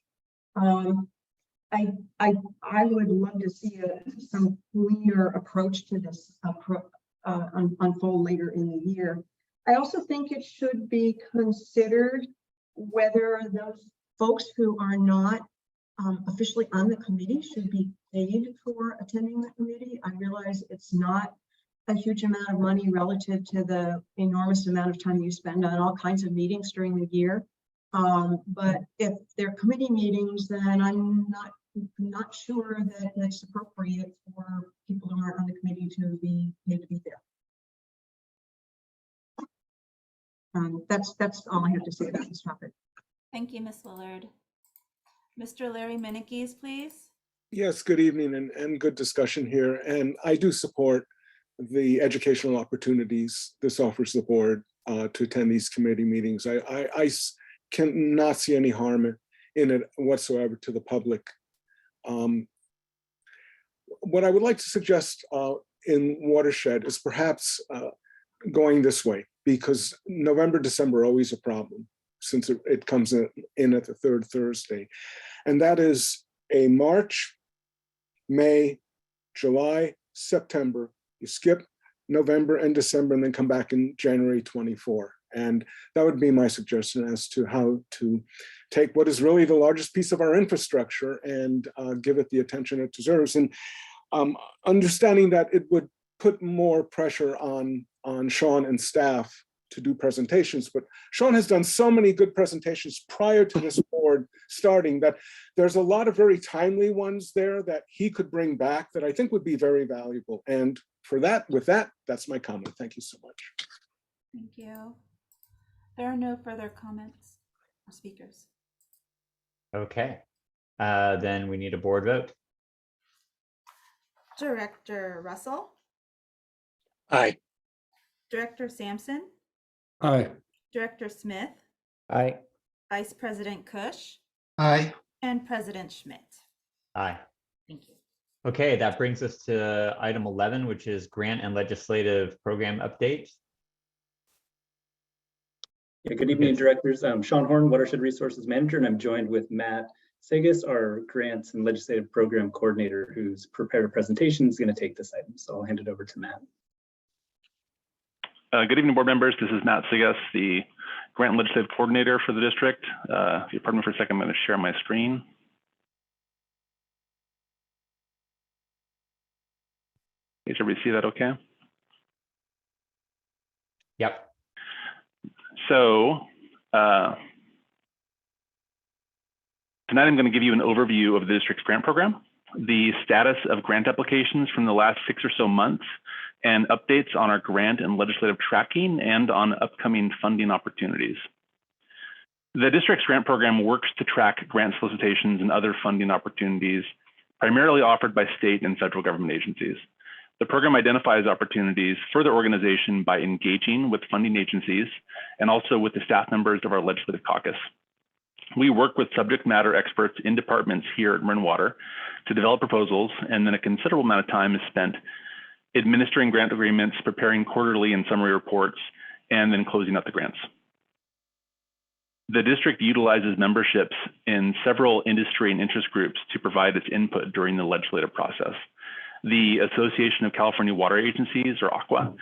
I would love to see some cleaner approach to this unfold later in the year. I also think it should be considered whether those folks who are not officially on the committee should be paid for attending the committee. I realize it's not a huge amount of money relative to the enormous amount of time you spend on all kinds of meetings during the year. But if they're committee meetings, then I'm not not sure that it's appropriate for people who aren't on the committee to be paid to be there. That's all I have to say about this topic. Thank you, Ms. Willard. Mr. Larry Minikes, please. Yes, good evening and good discussion here. And I do support the educational opportunities this offers the board to attend these committee meetings. I cannot see any harm in it whatsoever to the public. What I would like to suggest in Watershed is perhaps going this way, because November, December are always a problem since it comes in at the third Thursday. And that is a March, May, July, September. You skip November and December and then come back in January 24. And that would be my suggestion as to how to take what is really the largest piece of our infrastructure and give it the attention it deserves. And understanding that it would put more pressure on Sean and staff to do presentations, but Sean has done so many good presentations prior to this board starting that there's a lot of very timely ones there that he could bring back that I think would be very valuable. And for that, with that, that's my comment. Thank you so much. Thank you. There are no further comments or speakers. Okay, then we need a board vote. Director Russell, Aye. Director Sampson, Aye. Director Smith, Aye. Vice President Cush, Aye. and President Schmidt. Aye. Thank you. Okay, that brings us to item 11, which is grant and legislative program update. Yeah, good evening, directors. I'm Sean Horn, Watershed Resources Manager, and I'm joined with Matt Segas, our grants and legislative program coordinator, who's prepared a presentation, is going to take this item. So I'll hand it over to Matt. Good evening, board members. This is Matt Segas, the grant and legislative coordinator for the district. If you pardon me for a second, I'm going to share my screen. Does everybody see that okay? Yep. So tonight I'm going to give you an overview of the district's grant program, the status of grant applications from the last 6 or so months, and updates on our grant and legislative tracking and on upcoming funding opportunities. The district's grant program works to track grant solicitations and other funding opportunities primarily offered by state and federal government agencies. The program identifies opportunities for the organization by engaging with funding agencies and also with the staff members of our legislative caucus. We work with subject matter experts in departments here at Marin Water to develop proposals, and then a considerable amount of time is spent administering grant agreements, preparing quarterly and summary reports, and then closing out the grants. The district utilizes memberships in several industry and interest groups to provide its input during the legislative process. The Association of California Water Agencies, or ACWA,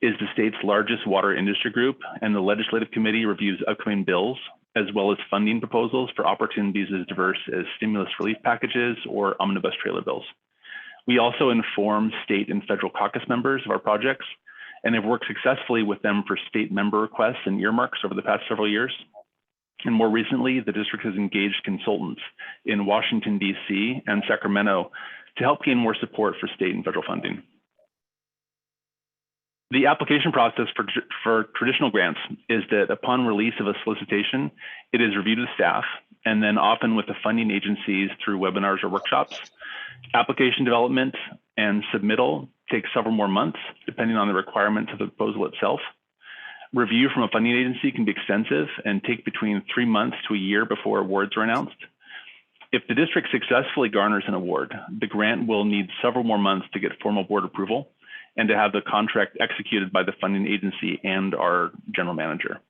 is the state's largest water industry group, and the legislative committee reviews upcoming bills, as well as funding proposals for opportunities as diverse as stimulus relief packages or omnibus trailer bills. We also inform state and federal caucus members of our projects, and have worked successfully with them for state member requests and earmarks over the past several years. And more recently, the district has engaged consultants in Washington, D.C. and Sacramento to help gain more support for state and federal funding. The application process for traditional grants is that upon release of a solicitation, it is reviewed with staff, and then often with the funding agencies through webinars or workshops. Application development and submittal takes several more months, depending on the requirements of the proposal itself. Review from a funding agency can be extensive and take between 3 months to a year before awards are announced. If the district successfully garners an award, the grant will need several more months to get formal board approval and to have the contract executed by the funding agency and our general manager.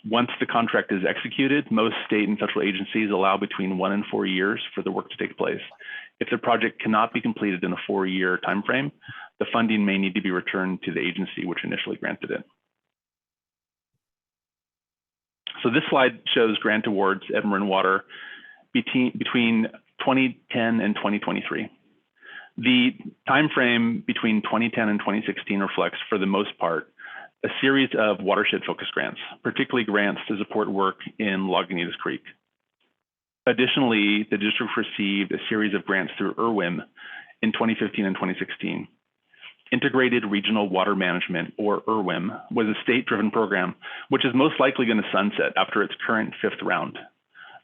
Once the contract is executed, most state and federal agencies allow between 1 and 4 years for the work to take place. If the project cannot be completed in a 4-year timeframe, the funding may need to be returned to the agency which initially granted it. So this slide shows grant awards at Marin Water between 2010 and 2023. The timeframe between 2010 and 2016 reflects, for the most part, a series of watershed-focused grants, particularly grants to support work in Lagunitas Creek. Additionally, the district received a series of grants through IRWIM in 2015 and 2016. Integrated Regional Water Management, or IRWIM, was a state-driven program, which is most likely going to sunset after its current 5th round.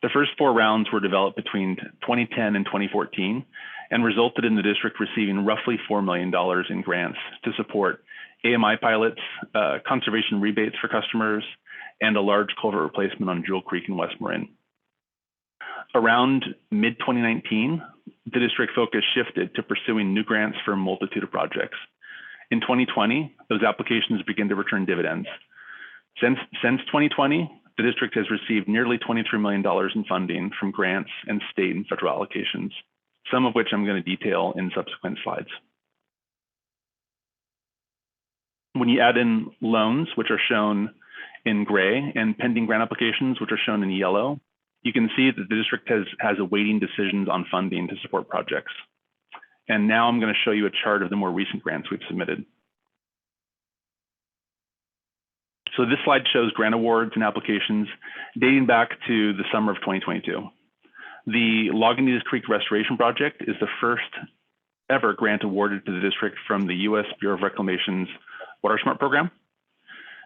The first 4 rounds were developed between 2010 and 2014 and resulted in the district receiving roughly $4 million in grants to support AMI pilots, conservation rebates for customers, and a large culvert replacement on Jewel Creek in West Marin. Around mid-2019, the district focus shifted to pursuing new grants for a multitude of projects. In 2020, those applications began to return dividends. Since 2020, the district has received nearly $23 million in funding from grants and state and federal allocations, some of which I'm going to detail in subsequent slides. When you add in loans, which are shown in gray, and pending grant applications, which are shown in yellow, you can see that the district has awaiting decisions on funding to support projects. And now I'm going to show you a chart of the more recent grants we've submitted. So this slide shows grant awards and applications dating back to the summer of 2022. The Lagunitas Creek Restoration Project is the first ever grant awarded to the district from the U.S. Bureau of Reclamation's Water Smart program.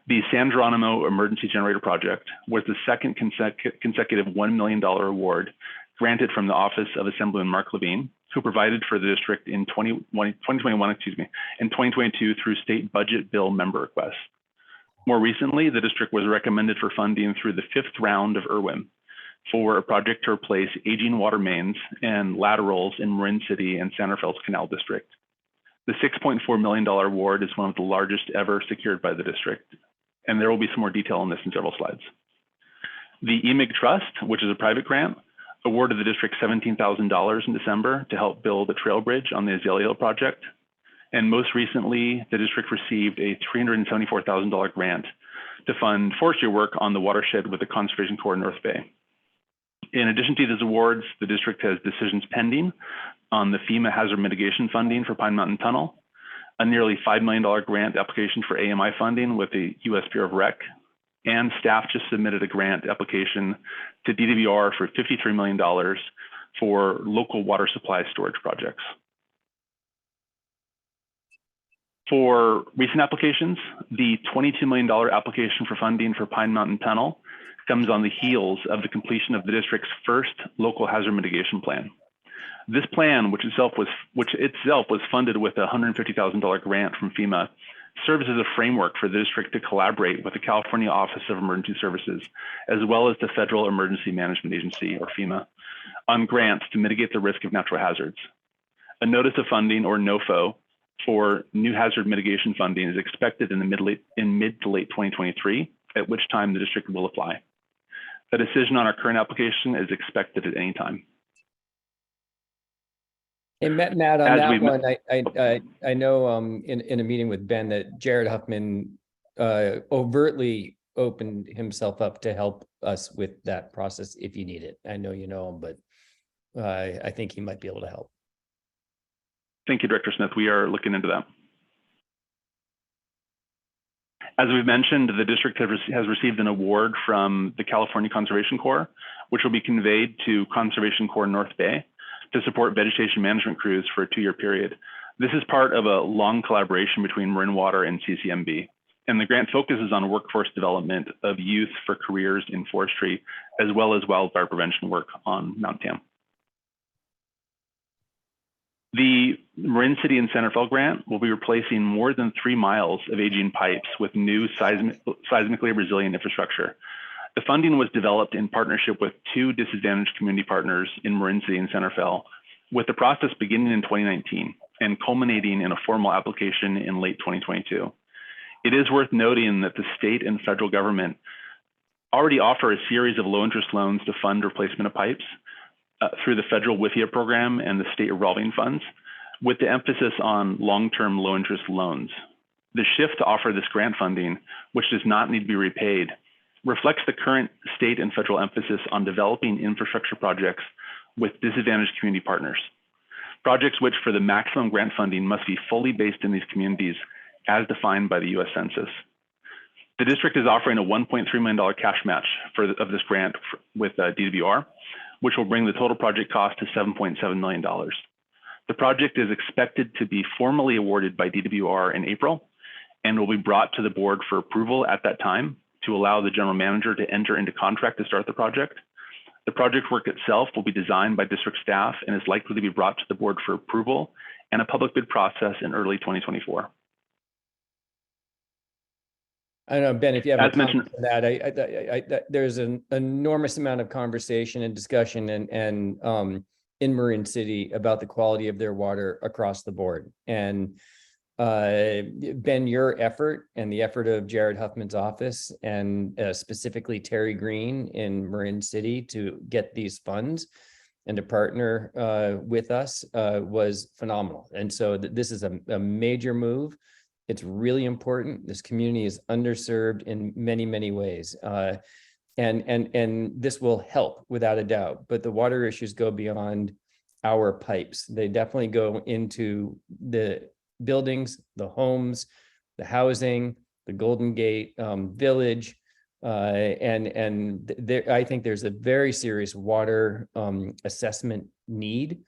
The San Geronimo Emergency Generator Project was the second consecutive $1 million award granted from the Office of Assemblyman Mark Levine, who provided for the district in 2021, and 2022 through state budget bill member requests. More recently, the district was recommended for funding through the 5th round of IRWIM for a project to replace aging water mains and laterals in Marin City and Santa Fe's Canal District. The $6.4 million award is one of the largest ever secured by the district, and there will be some more detail on this in several slides. The EMIG Trust, which is a private grant, awarded the district $17,000 in December to help build a trail bridge on the Azalea Hill project. And most recently, the district received a $374,000 grant to fund forestry work on the watershed with the Conservation Corps North Bay. In addition to these awards, the district has decisions pending on the FEMA hazard mitigation funding for Pine Mountain Tunnel, a nearly $5 million grant application for AMI funding with the U.S. Bureau of Rec, and staff just submitted a grant application to DWR for $53 million for local water supply storage projects. For recent applications, the $22 million application for funding for Pine Mountain Tunnel comes on the heels of the completion of the district's first local hazard mitigation plan. This plan, which itself was funded with a $150,000 grant from FEMA, serves as a framework for the district to collaborate with the California Office of Emergency Services, as well as the Federal Emergency Management Agency, or FEMA, on grants to mitigate the risk of natural hazards. A notice of funding, or NOFO, for new hazard mitigation funding is expected in mid to late 2023, at which time the district will apply. A decision on our current application is expected at any time. And Matt, on that one, I know in a meeting with Ben that Jared Huffman overtly opened himself up to help us with that process if you need it. I know you know him, but I think he might be able to help. Thank you, Director Smith. We are looking into that. As we've mentioned, the district has received an award from the California Conservation Corps, which will be conveyed to Conservation Corps North Bay to support vegetation management crews for a 2-year period. This is part of a long collaboration between Marin Water and CCMB, and the grant focuses on workforce development of youth for careers in forestry, as well as wildfire prevention work on Mount Tam. The Marin City and Santa Fe grant will be replacing more than 3 miles of aging pipes with new seismically resilient infrastructure. The funding was developed in partnership with 2 disadvantaged community partners in Marin City and Santa Fe, with the process beginning in 2019 and culminating in a formal application in late 2022. It is worth noting that the state and federal government already offer a series of low-interest loans to fund replacement of pipes through the federal WIFIA program and the state revolving funds, with the emphasis on long-term low-interest loans. The shift to offer this grant funding, which does not need to be repaid, reflects the current state and federal emphasis on developing infrastructure projects with disadvantaged community partners. Projects which, for the maximum grant funding, must be fully based in these communities as defined by the U.S. Census. The district is offering a $1.3 million cash match of this grant with DWR, which will bring the total project cost to $7.7 million. The project is expected to be formally awarded by DWR in April and will be brought to the board for approval at that time to allow the general manager to enter into contract to start the project. The project work itself will be designed by district staff and is likely to be brought to the board for approval and a public bid process in early 2024. I don't know, Ben, if you have a As mentioned- comment on that, there's an enormous amount of conversation and discussion and in Marin City about the quality of their water across the board. And Ben, your effort and the effort of Jared Huffman's office and specifically Terry Green in Marin City to get these funds and to partner with us was phenomenal. And so this is a major move. It's really important. This community is underserved in many, many ways. And this will help without a doubt, but the water issues go beyond our pipes. They definitely go into the buildings, the homes, the housing, the Golden Gate Village. I think there's a very serious water assessment need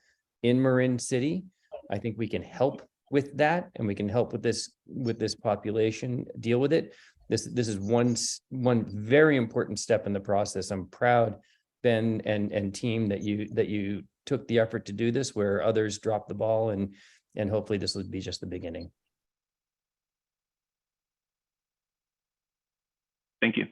in Marin City. I think we can help with that, and we can help with this population deal with it. This is one very important step in the process. I'm proud, Ben and team, that you took the effort to do this where others dropped the ball, and hopefully this will be just the beginning. Thank you.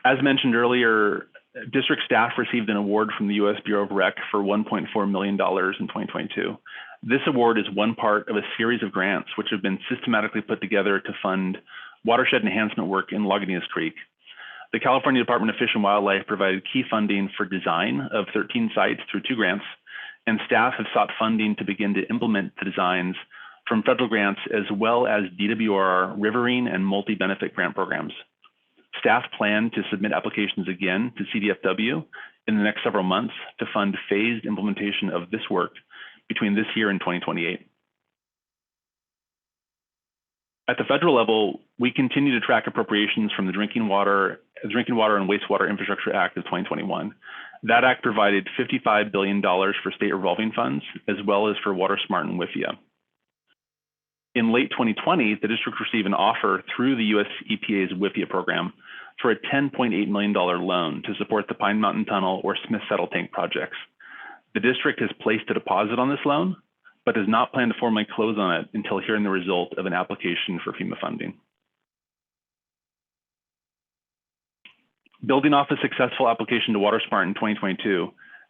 As mentioned earlier, district staff received an award from the U.S. Bureau of Rec for $1.4 million in 2022. This award is one part of a series of grants which have been systematically put together to fund watershed enhancement work in Lagunitas Creek. The California Department of Fish and Wildlife provided key funding for design of 13 sites through 2 grants, and staff have sought funding to begin to implement the designs from federal grants as well as DWR, Riverine, and multi-benefit grant programs. Staff plan to submit applications again to CDFW in the next several months to fund phased implementation of this work between this year and 2028. At the federal level, we continue to track appropriations from the Drinking Water and Wastewater Infrastructure Act of 2021. That act provided $55 billion for state revolving funds, as well as for WaterSmart and WIFIA. In late 2020, the district received an offer through the US EPA's WIFIA program for a $10.8 million loan to support the Pine Mountain Tunnel or Smith Settle Tank projects. The district has placed a deposit on this loan, but does not plan to formally close on it until hearing the result of an application for FEMA funding. Building off a successful application to WaterSmart in 2022,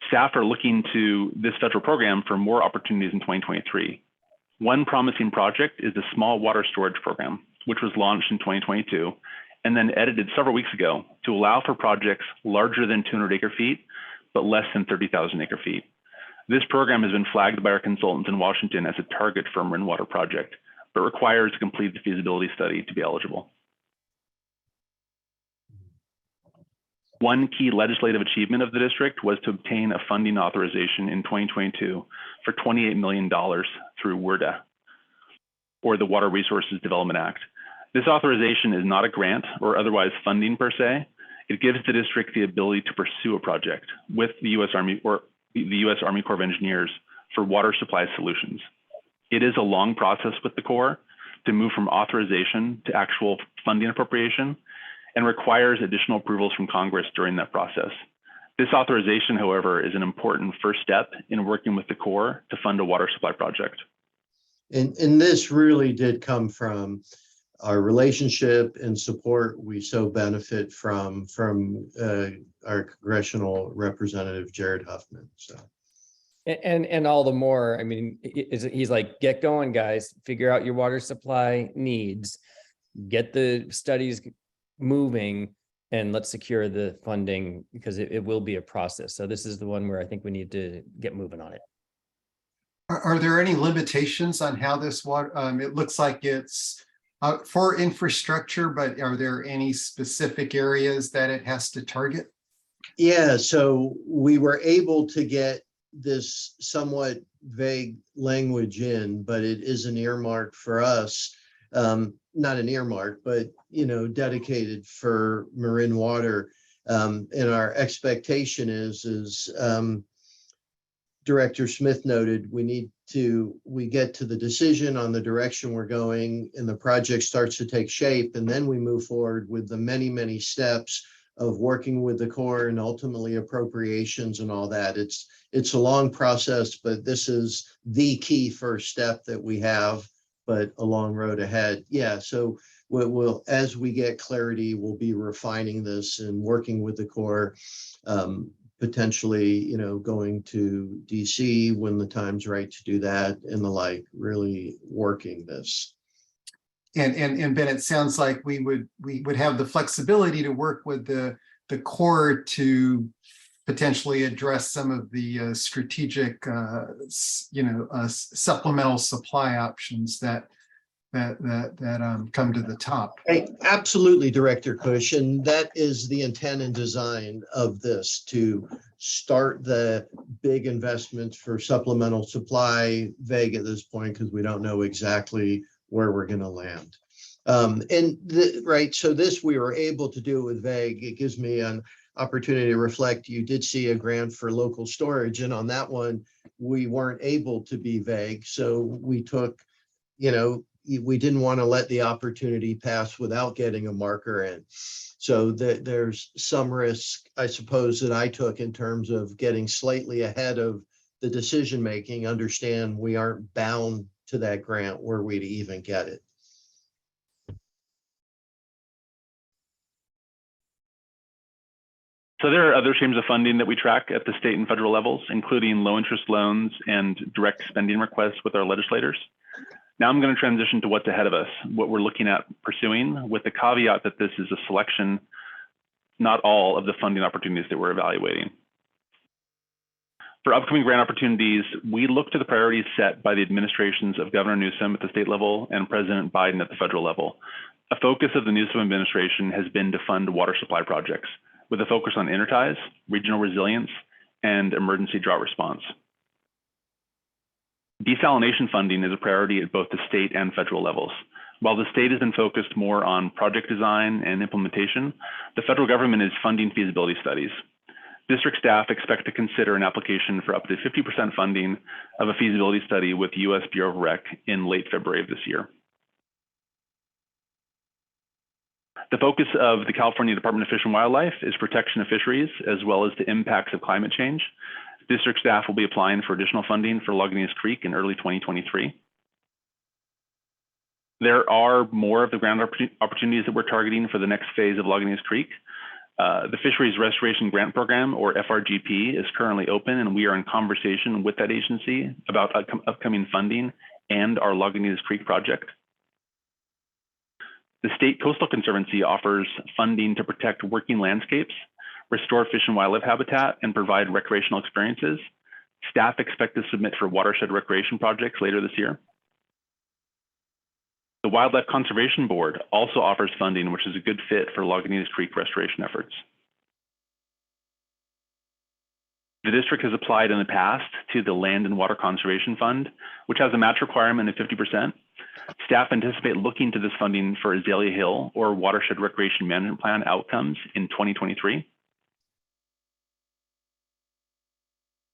staff are looking to this federal program for more opportunities in 2023. One promising project is the Small Water Storage Program, which was launched in 2022 and then edited several weeks ago to allow for projects larger than 200 acre feet, but less than 30,000 acre feet. This program has been flagged by our consultants in Washington as a target for a marine water project, but requires to complete the feasibility study to be eligible. One key legislative achievement of the district was to obtain a funding authorization in 2022 for $28 million through WRDA, or the Water Resources Development Act. This authorization is not a grant or otherwise funding per se. It gives the district the ability to pursue a project with the U.S. Army or the U.S. Army Corps of Engineers for water supply solutions. It is a long process with the Corps to move from authorization to actual funding appropriation, and requires additional approvals from Congress during that process. This authorization, however, is an important first step in working with the Corps to fund a water supply project. And this really did come from our relationship and support we so benefit from our congressional representative, Jared Huffman. So. And all the more, I mean, he's like, get going, guys, figure out your water supply needs, get the studies moving, and let's secure the funding, because it will be a process. So this is the one where I think we need to get moving on it. Are there any limitations on how this water, it looks like it's for infrastructure, but are there any specific areas that it has to target? Yeah, so we were able to get this somewhat vague language in, but it is an earmark for us. Not an earmark, but, you know, dedicated for Marin water. And our expectation is Director Smith noted, we get to the decision on the direction we're going and the project starts to take shape. And then we move forward with the many, many steps of working with the Corps and ultimately appropriations and all that. It's a long process, but this is the key first step that we have, but a long road ahead. Yeah, so we'll as we get clarity, we'll be refining this and working with the Corps, potentially, going to DC when the time's right to do that and the like, really working this. And Ben, it sounds like we would have the flexibility to work with the Corps to potentially address some of the strategic, supplemental supply options that come to the top. Absolutely, Director Cush, and that is the intent and design of this, to start the big investments for supplemental supply, vague at this point because we don't know exactly where we're going to land. So this we were able to do with vague. It gives me an opportunity to reflect. You did see a grant for local storage, and on that one, we weren't able to be vague. So we took, we didn't want to let the opportunity pass without getting a marker in. So there's some risk, I suppose, that I took in terms of getting slightly ahead of the decision making. Understand we aren't bound to that grant were we to even get it. So there are other streams of funding that we track at the state and federal levels, including low interest loans and direct spending requests with our legislators. Now I'm going to transition to what's ahead of us, what we're looking at pursuing, with the caveat that this is a selection, not all of the funding opportunities that we're evaluating. For upcoming grant opportunities, we look to the priorities set by the administrations of Governor Newsom at the state level and President Biden at the federal level. A focus of the Newsom administration has been to fund water supply projects, with a focus on interties, regional resilience, and emergency drought response. Desalination funding is a priority at both the state and federal levels. While the state has been focused more on project design and implementation, the federal government is funding feasibility studies. District staff expect to consider an application for up to 50% funding of a feasibility study with the U.S. Bureau of Rec in late February of this year. The focus of the California Department of Fish and Wildlife is protection of fisheries, as well as the impacts of climate change. District staff will be applying for additional funding for Lagunitas Creek in early 2023. There are more of the grant opportunities that we're targeting for the next phase of Lagunitas Creek. The Fisheries Restoration Grant Program, or FRGP, is currently open, and we are in conversation with that agency about upcoming funding and our Lagunitas Creek project. The State Coastal Conservancy offers funding to protect working landscapes, restore fish and wildlife habitat, and provide recreational experiences. Staff expect to submit for watershed recreation projects later this year. The Wildlife Conservation Board also offers funding, which is a good fit for Lagunitas Creek restoration efforts. The district has applied in the past to the Land and Water Conservation Fund, which has a match requirement of 50%. Staff anticipate looking to this funding for Azalea Hill or Watershed Recreation Management Plan outcomes in 2023.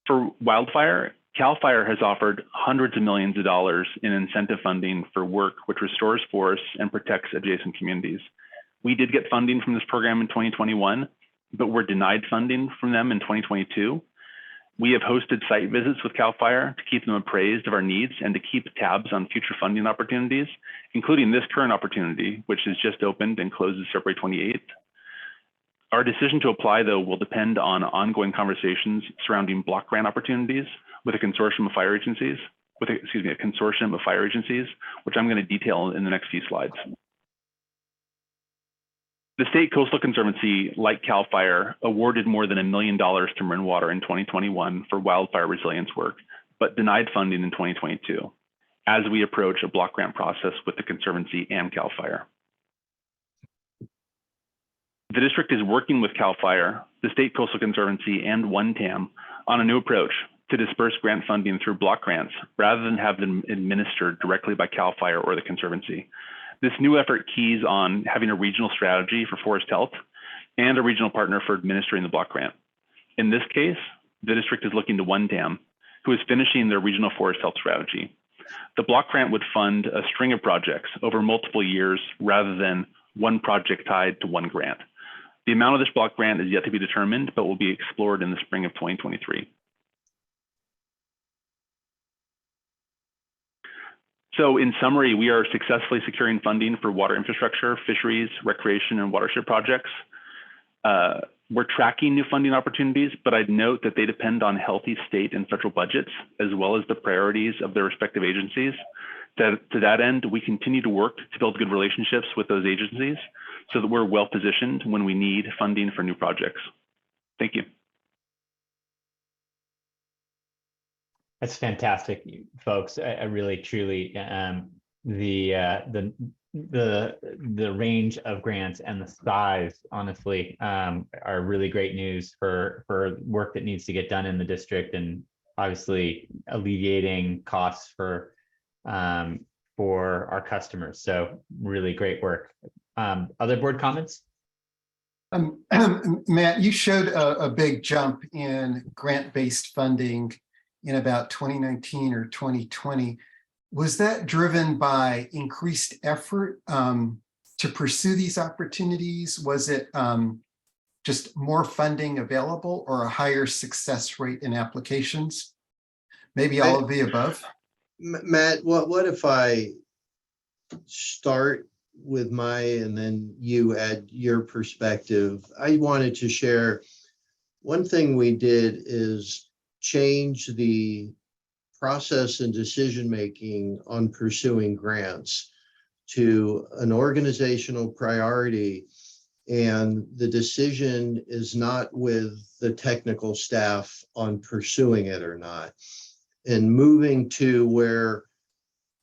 For wildfire, CAL FIRE has offered hundreds of millions of dollars in incentive funding for work which restores forests and protects adjacent communities. We did get funding from this program in 2021, but were denied funding from them in 2022. We have hosted site visits with CAL FIRE to keep them appraised of our needs and to keep tabs on future funding opportunities, including this current opportunity, which has just opened and closes February 28th. Our decision to apply, though, will depend on ongoing conversations surrounding block grant opportunities with a consortium of fire agencies, which I'm going to detail in the next few slides. The State Coastal Conservancy, like CAL FIRE, awarded more than $1 million to Marin Water in 2021 for wildfire resilience work, but denied funding in 2022 as we approach a block grant process with the Conservancy and CAL FIRE. The district is working with CAL FIRE, the State Coastal Conservancy, and OneTAM on a new approach to disperse grant funding through block grants rather than have them administered directly by CAL FIRE or the Conservancy. This new effort keys on having a regional strategy for forest health and a regional partner for administering the block grant. In this case, the district is looking to One Dam, who is finishing their regional forest health strategy. The block grant would fund a string of projects over multiple years rather than one project tied to one grant. The amount of this block grant is yet to be determined, but will be explored in the spring of 2023. So in summary, we are successfully securing funding for water infrastructure, fisheries, recreation, and watershed projects. We're tracking new funding opportunities, but I'd note that they depend on healthy state and federal budgets, as well as the priorities of their respective agencies. To that end, we continue to work to build good relationships with those agencies so that we're well positioned when we need funding for new projects. Thank you. That's fantastic, folks. I really, truly, the range of grants and the size, honestly, are really great news for work that needs to get done in the district, and obviously alleviating costs for our customers. So really great work. Other board comments? Matt, you showed a big jump in grant-based funding in about 2019 or 2020. Was that driven by increased effort to pursue these opportunities? Was it just more funding available or a higher success rate in applications? Maybe all of the above? Matt, what if I start with and then you add your perspective? I wanted to share, one thing we did is change the process and decision-making on pursuing grants to an organizational priority. And the decision is not with the technical staff on pursuing it or not, and moving to where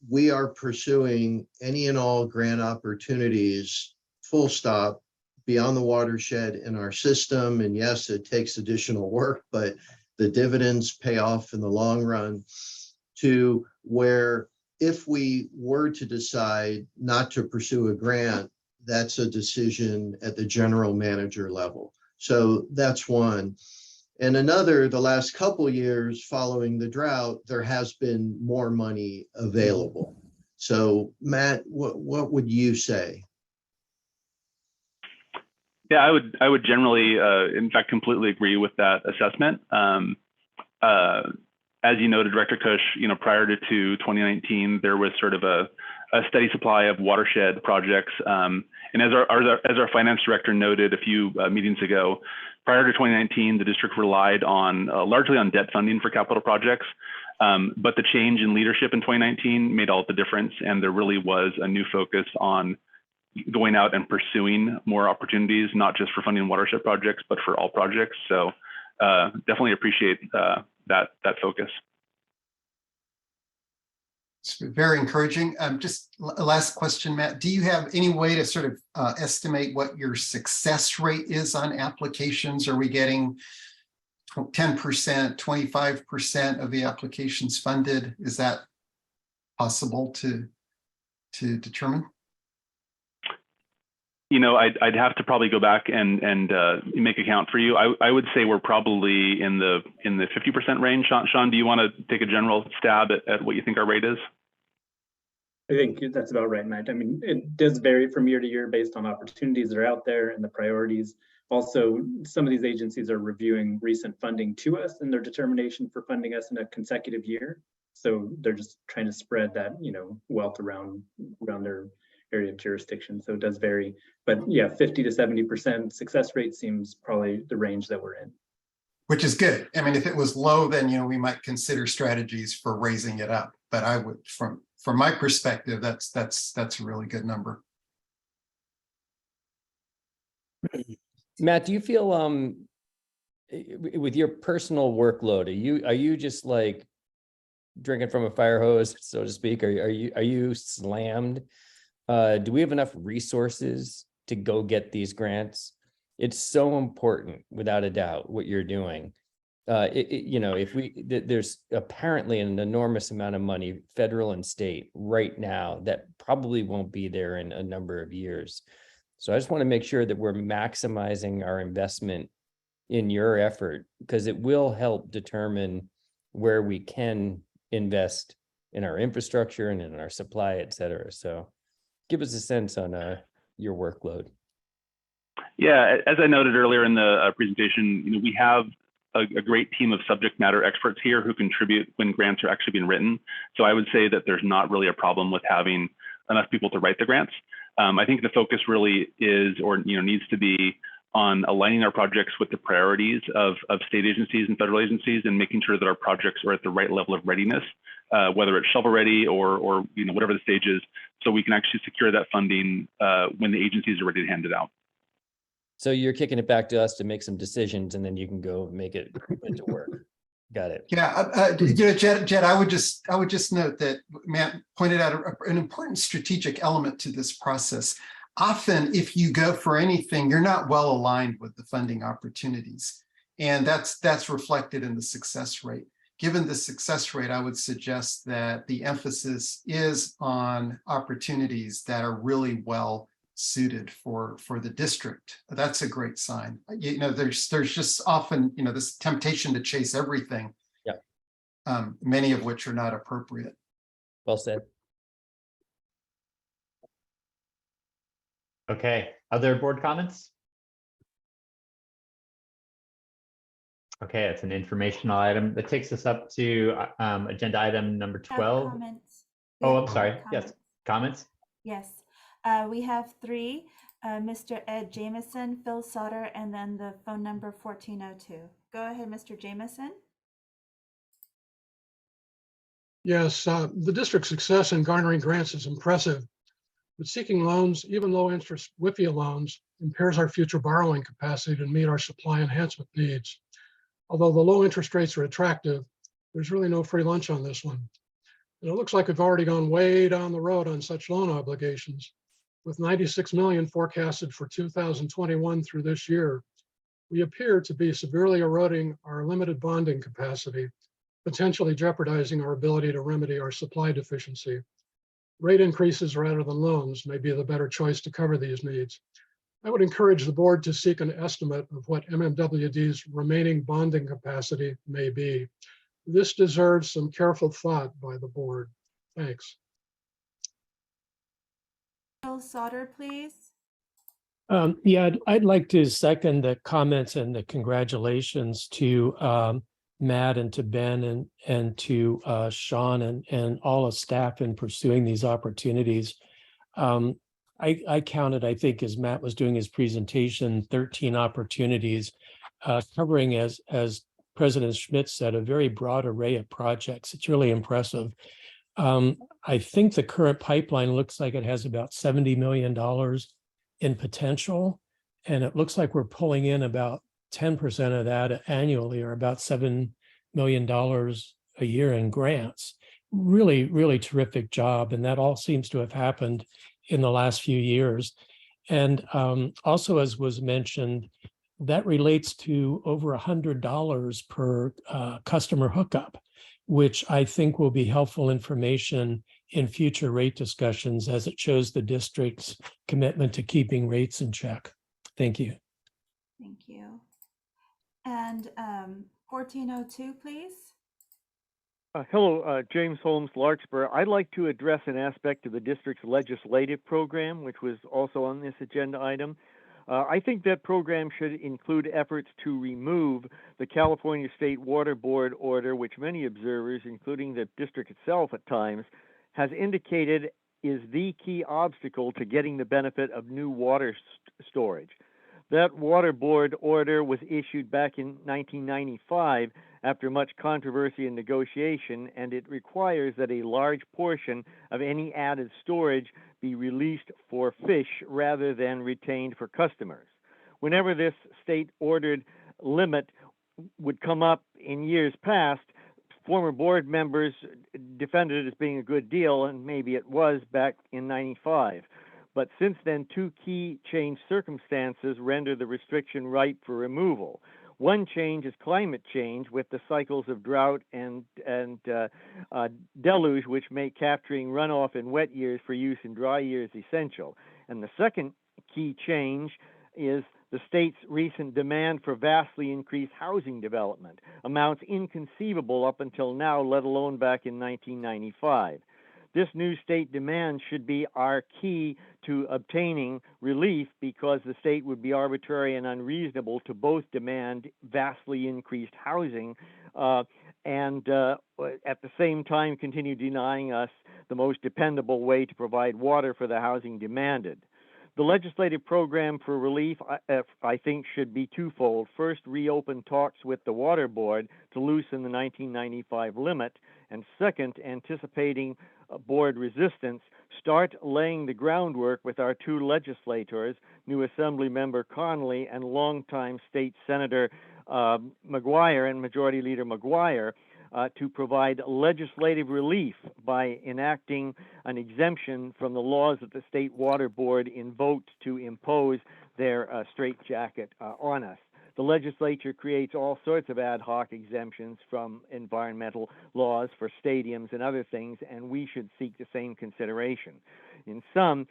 we are pursuing any and all grant opportunities, full stop, beyond the watershed in our system. And yes, it takes additional work, but the dividends pay off in the long run, to where if we were to decide not to pursue a grant, that's a decision at the general manager level. So that's one. And another, the last couple of years following the drought, there has been more money available. So Matt, what would you say? Yeah, I would generally, in fact, completely agree with that assessment. As you noted, Director Kush, prior to 2019, there was sort of a steady supply of watershed projects. And as our finance director noted a few meetings ago, prior to 2019, the district relied on largely on debt funding for capital projects. But the change in leadership in 2019 made all the difference, and there really was a new focus on going out and pursuing more opportunities, not just for funding watershed projects, but for all projects. So definitely appreciate that focus. It's very encouraging. Just a last question, Matt. Do you have any way to sort of estimate what your success rate is on applications? Are we getting 10%, 25% of the applications funded? Is that possible to determine? I'd have to probably go back and make a count for you. I would say we're probably in the 50% range. Sean, do you want to take a general stab at what you think our rate is? I think that's about right, Matt. I mean, it does vary from year to year based on opportunities that are out there and the priorities. Also, some of these agencies are reviewing recent funding to us and their determination for funding us in a consecutive year. So they're just trying to spread that, wealth around their area of jurisdiction. So it does vary, but yeah, 50 to 70% success rate seems probably the range that we're in. Which is good. I mean, if it was low, then, we might consider strategies for raising it up. But I would, from my perspective, that's a really good number. Matt, do you feel with your personal workload, are you just like drinking from a fire hose, so to speak? Are you slammed? Do we have enough resources to go get these grants? It's so important, without a doubt, what you're doing. There's apparently an enormous amount of money, federal and state, right now that probably won't be there in a number of years. So I just want to make sure that we're maximizing our investment in your effort, because it will help determine where we can invest in our infrastructure and in our supply, et cetera. So give us a sense on your workload. Yeah, as I noted earlier in the presentation, we have a great team of subject matter experts here who contribute when grants are actually being written. So I would say that there's not really a problem with having enough people to write the grants. I think the focus really is, or needs to be, on aligning our projects with the priorities of state agencies and federal agencies, and making sure that our projects are at the right level of readiness, whether it's shovel ready or whatever the stage is, so we can actually secure that funding when the agencies are ready to hand it out. So you're kicking it back to us to make some decisions, and then you can go make it into work. Got it. Yeah, Jed, I would just note that Matt pointed out an important strategic element to this process. Often, if you go for anything, you're not well aligned with the funding opportunities, and that's reflected in the success rate. Given the success rate, I would suggest that the emphasis is on opportunities that are really well suited for the district. That's a great sign. There's just often this temptation to chase everything. Yeah. Many of which are not appropriate. Well said. Okay, other board comments? Okay, it's an informational item. That takes us up to agenda item number We have 12. comments. We Oh, have I'm sorry. Yes, comments. comments? Yes, we have three, Mr. Ed Jameson, Phil Sauter, and then the phone number 1402. Go ahead, Mr. Jameson. Yes, the district's success in garnering grants is impressive, but seeking loans, even low interest WIFIA loans, impairs our future borrowing capacity to meet our supply enhancement needs. Although the low interest rates are attractive, there's really no free lunch on this one. And it looks like we've already gone way down the road on such loan obligations. With 96 million forecasted for 2021 through this year, we appear to be severely eroding our limited bonding capacity, potentially jeopardizing our ability to remedy our supply deficiency. Rate increases rather than loans may be the better choice to cover these needs. I would encourage the board to seek an estimate of what MMWD's remaining bonding capacity may be. This deserves some careful thought by the board. Thanks. Phil Sauter, please. Yeah, I'd like to second the comments and the congratulations to Matt and to Ben and to Sean and all of staff in pursuing these opportunities. I counted, I think, as Matt was doing his presentation, 13 opportunities covering, as President Schmidt said, a very broad array of projects. It's really impressive. I think the current pipeline looks like it has about $70 million in potential, and it looks like we're pulling in about 10% of that annually, or about $7 million a year in grants. Really, really terrific job. And that all seems to have happened in the last few years. And also, as was mentioned, that relates to over $100 per customer hookup, which I think will be helpful information in future rate discussions, as it shows the district's commitment to keeping rates in check. Thank you. Thank you. And 1402, please. Hello, James Holmes, Larkspur. I'd like to address an aspect of the district's legislative program, which was also on this agenda item. I think that program should include efforts to remove the California State Water Board order, which many observers, including the district itself at times, has indicated is the key obstacle to getting the benefit of new water storage. That Water Board order was issued back in 1995 after much controversy and negotiation, and it requires that a large portion of any added storage be released for fish rather than retained for customers. Whenever this state-ordered limit would come up in years past, former board members defended it as being a good deal, and maybe it was back in '95. But since then, two key changed circumstances render the restriction ripe for removal. One change is climate change, with the cycles of drought and deluge, which make capturing runoff in wet years for use in dry years essential. And the second key change is the state's recent demand for vastly increased housing development, amounts inconceivable up until now, let alone back in 1995. This new state demand should be our key to obtaining relief, because the state would be arbitrary and unreasonable to both demand vastly increased housing and at the same time continue denying us the most dependable way to provide water for the housing demanded. The legislative program for relief, I think, should be twofold. First, reopen talks with the Water Board to loosen the 1995 limit. And second, anticipating board resistance, start laying the groundwork with our two legislators, new Assembly Member Connolly and longtime State Senator McGuire and Majority Leader McGuire, to provide legislative relief by enacting an exemption from the laws that the State Water Board invoked to impose their straitjacket on us. The legislature creates all sorts of ad hoc exemptions from environmental laws for stadiums and other things, and we should seek the same consideration. In sum,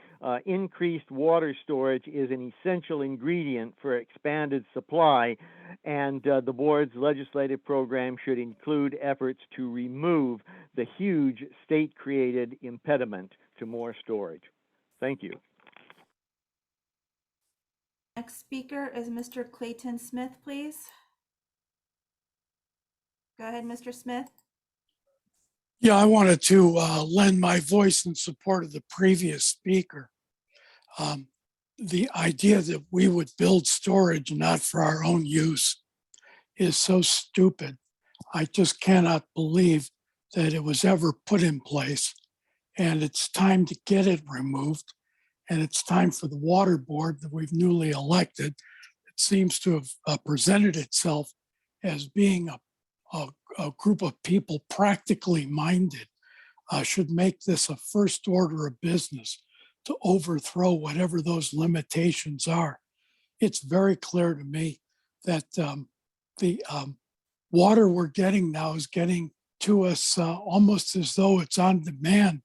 increased water storage is an essential ingredient for expanded supply, and the board's legislative program should include efforts to remove the huge state-created impediment to more storage. Thank you. Next speaker is Mr. Clayton Smith, please. Go ahead, Mr. Smith. Yeah, I wanted to lend my voice in support of the previous speaker. The idea that we would build storage not for our own use is so stupid. I just cannot believe that it was ever put in place, and it's time to get it removed. And it's time for the Water Board that we've newly elected. It seems to have presented itself as being a group of people practically minded, should make this a first order of business to overthrow whatever those limitations are. It's very clear to me that the water we're getting now is getting to us almost as though it's on demand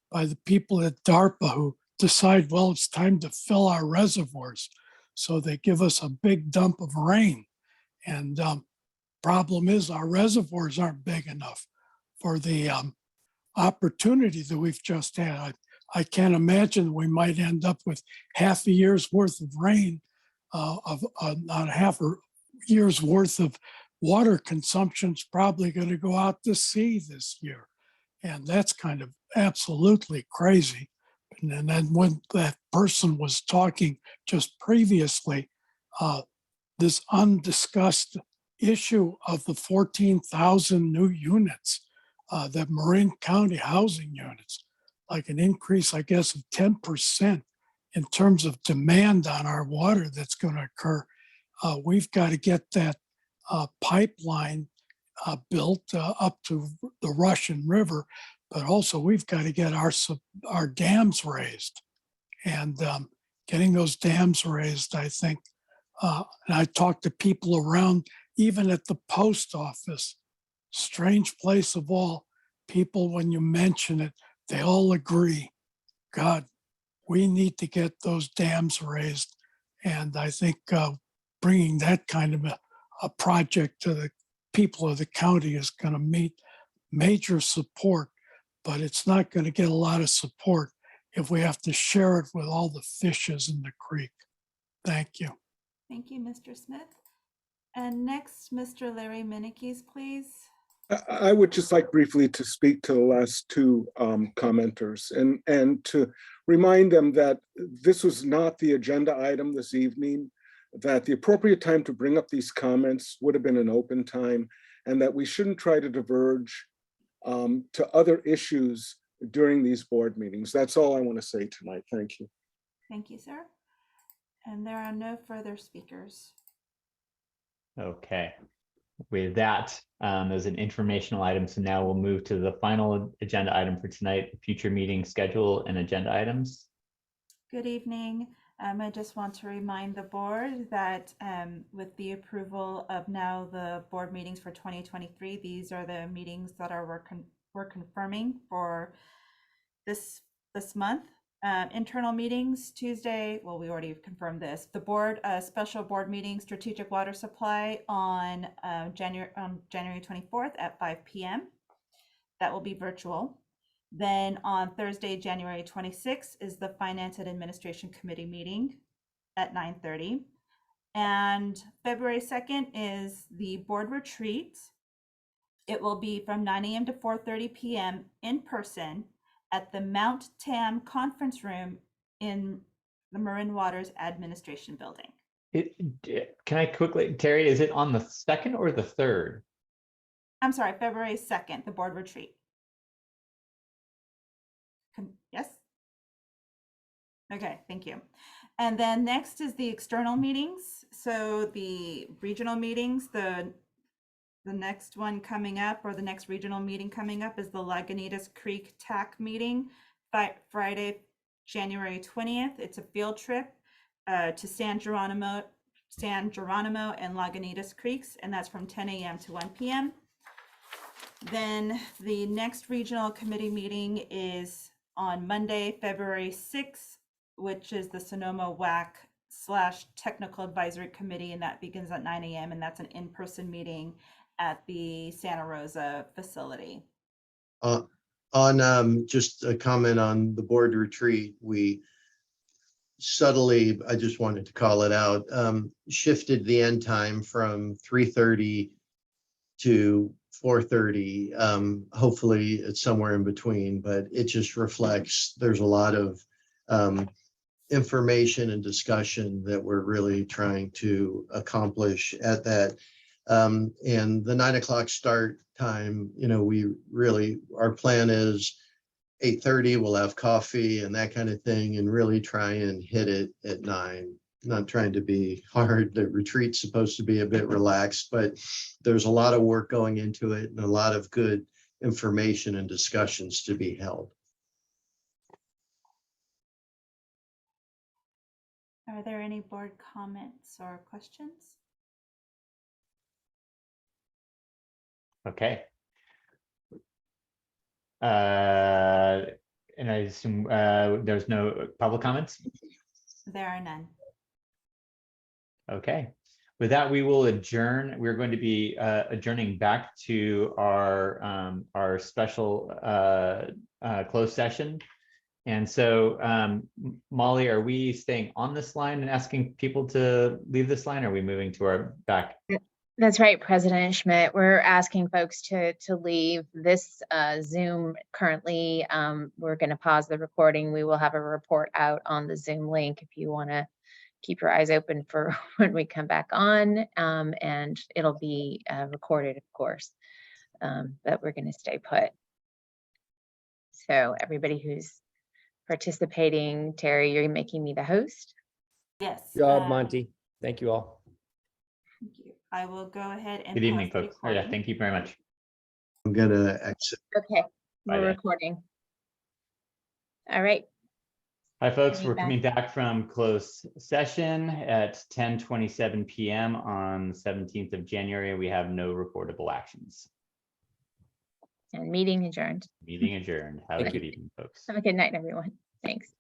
by the people at DARPA who decide, well, it's time to fill our reservoirs. So they give us a big dump of rain. And problem is our reservoirs aren't big enough for the opportunity that we've just had. I can't imagine we might end up with half a year's worth of rain, not half a year's worth of water consumption's probably going to go out to sea this year. And that's kind of absolutely crazy. And then when that person was talking just previously, this undiscussed issue of the 14,000 new units, that Marin County housing units, like an increase, I guess, of 10% in terms of demand on our water that's going to occur. We've got to get that pipeline built up to the Russian River, but also we've got to get our dams raised. And getting those dams raised, I think, and I talked to people around, even at the post office, strange place of all, people, when you mention it, they all agree, God, we need to get those dams raised. And I think bringing that kind of a project to the people of the county is going to meet major support, but it's not going to get a lot of support if we have to share it with all the fishes in the creek. Thank you. Thank you, Mr. Smith. And next, Mr. Larry Minikes, please. I would just like briefly to speak to the last two commenters and to remind them that this was not the agenda item this evening, that the appropriate time to bring up these comments would have been an open time, and that we shouldn't try to diverge to other issues during these board meetings. That's all I want to say tonight. Thank you. Thank you, sir. And there are no further speakers. Okay. With that, as an informational item, so now we'll move to the final agenda item for tonight, future meeting schedule and agenda items. Good evening. I just want to remind the board that with the approval of now the board meetings for 2023, these are the meetings that we're confirming for this month. Internal meetings Tuesday, well, we already confirmed this. The board, special board meeting, strategic water supply on January 24th at 5 p.m. That will be virtual. Then on Thursday, January 26th is the Finance and Administration Committee meeting at 9:30. And February 2nd is the board retreat. It will be from 9 a.m. to 4:30 p.m. in person at the Mount Tam Conference Room in the Marin Waters Administration Building. Can I quickly, Terry, is it on the 2nd or the 3rd? I'm sorry, February 2nd, the board retreat. Yes? Okay, thank you. And then next is the external meetings. So the regional meetings, the next one coming up, or the next regional meeting coming up, is the Lagunitas Creek TAC meeting, Friday, January 20th. It's a field trip to San Geronimo and Lagunitas Creeks, and that's from 10 a.m. to 1 p.m. Then the next regional committee meeting is on Monday, February 6th, which is the Sonoma WAC / Technical Advisory Committee, and that begins at 9 a.m. and that's an in-person meeting at the Santa Rosa facility. On just a comment on the board retreat, we subtly, I just wanted to call it out, shifted the end time from 3:30 to 4:30. Hopefully it's somewhere in between, but it just reflects there's a lot of information and discussion that we're really trying to accomplish at that. And the 9 o'clock start time, we really, our plan is 8:30, we'll have coffee and that kind of thing, and really try and hit it at 9. Not trying to be hard. The retreat's supposed to be a bit relaxed, but there's a lot of work going into it and a lot of good information and discussions to be held. Are there any board comments or questions? Okay. And I assume there's no public comments? There are none. Okay. With that, we will adjourn. We're going to be adjourning back to our special closed session. And so, Molly, are we staying on this line and asking people to leave this line? Or are we moving to our back? That's right, President Schmidt. We're asking folks to leave this Zoom currently. We're going to pause the recording. We will have a report out on the Zoom link if you want to keep your eyes open for when we come back on, and it'll be recorded, of course, but we're going to stay put. So everybody who's participating, Terry, you're making me the host. Yes. Good job, Monty. Thank you all. Thank you. I will go ahead and Good evening, pause the folks. Oh, yeah, recording. thank you very much. I'm gonna exit. Okay, Bye we're then. recording. All right. Hi, folks. Coming We're back. coming back from closed session at 10:27 p.m. on the 17th of January. We have no recordable actions. And meeting adjourned. Meeting adjourned. Have a Thank you. good evening, folks. Have a good night, everyone. Thanks.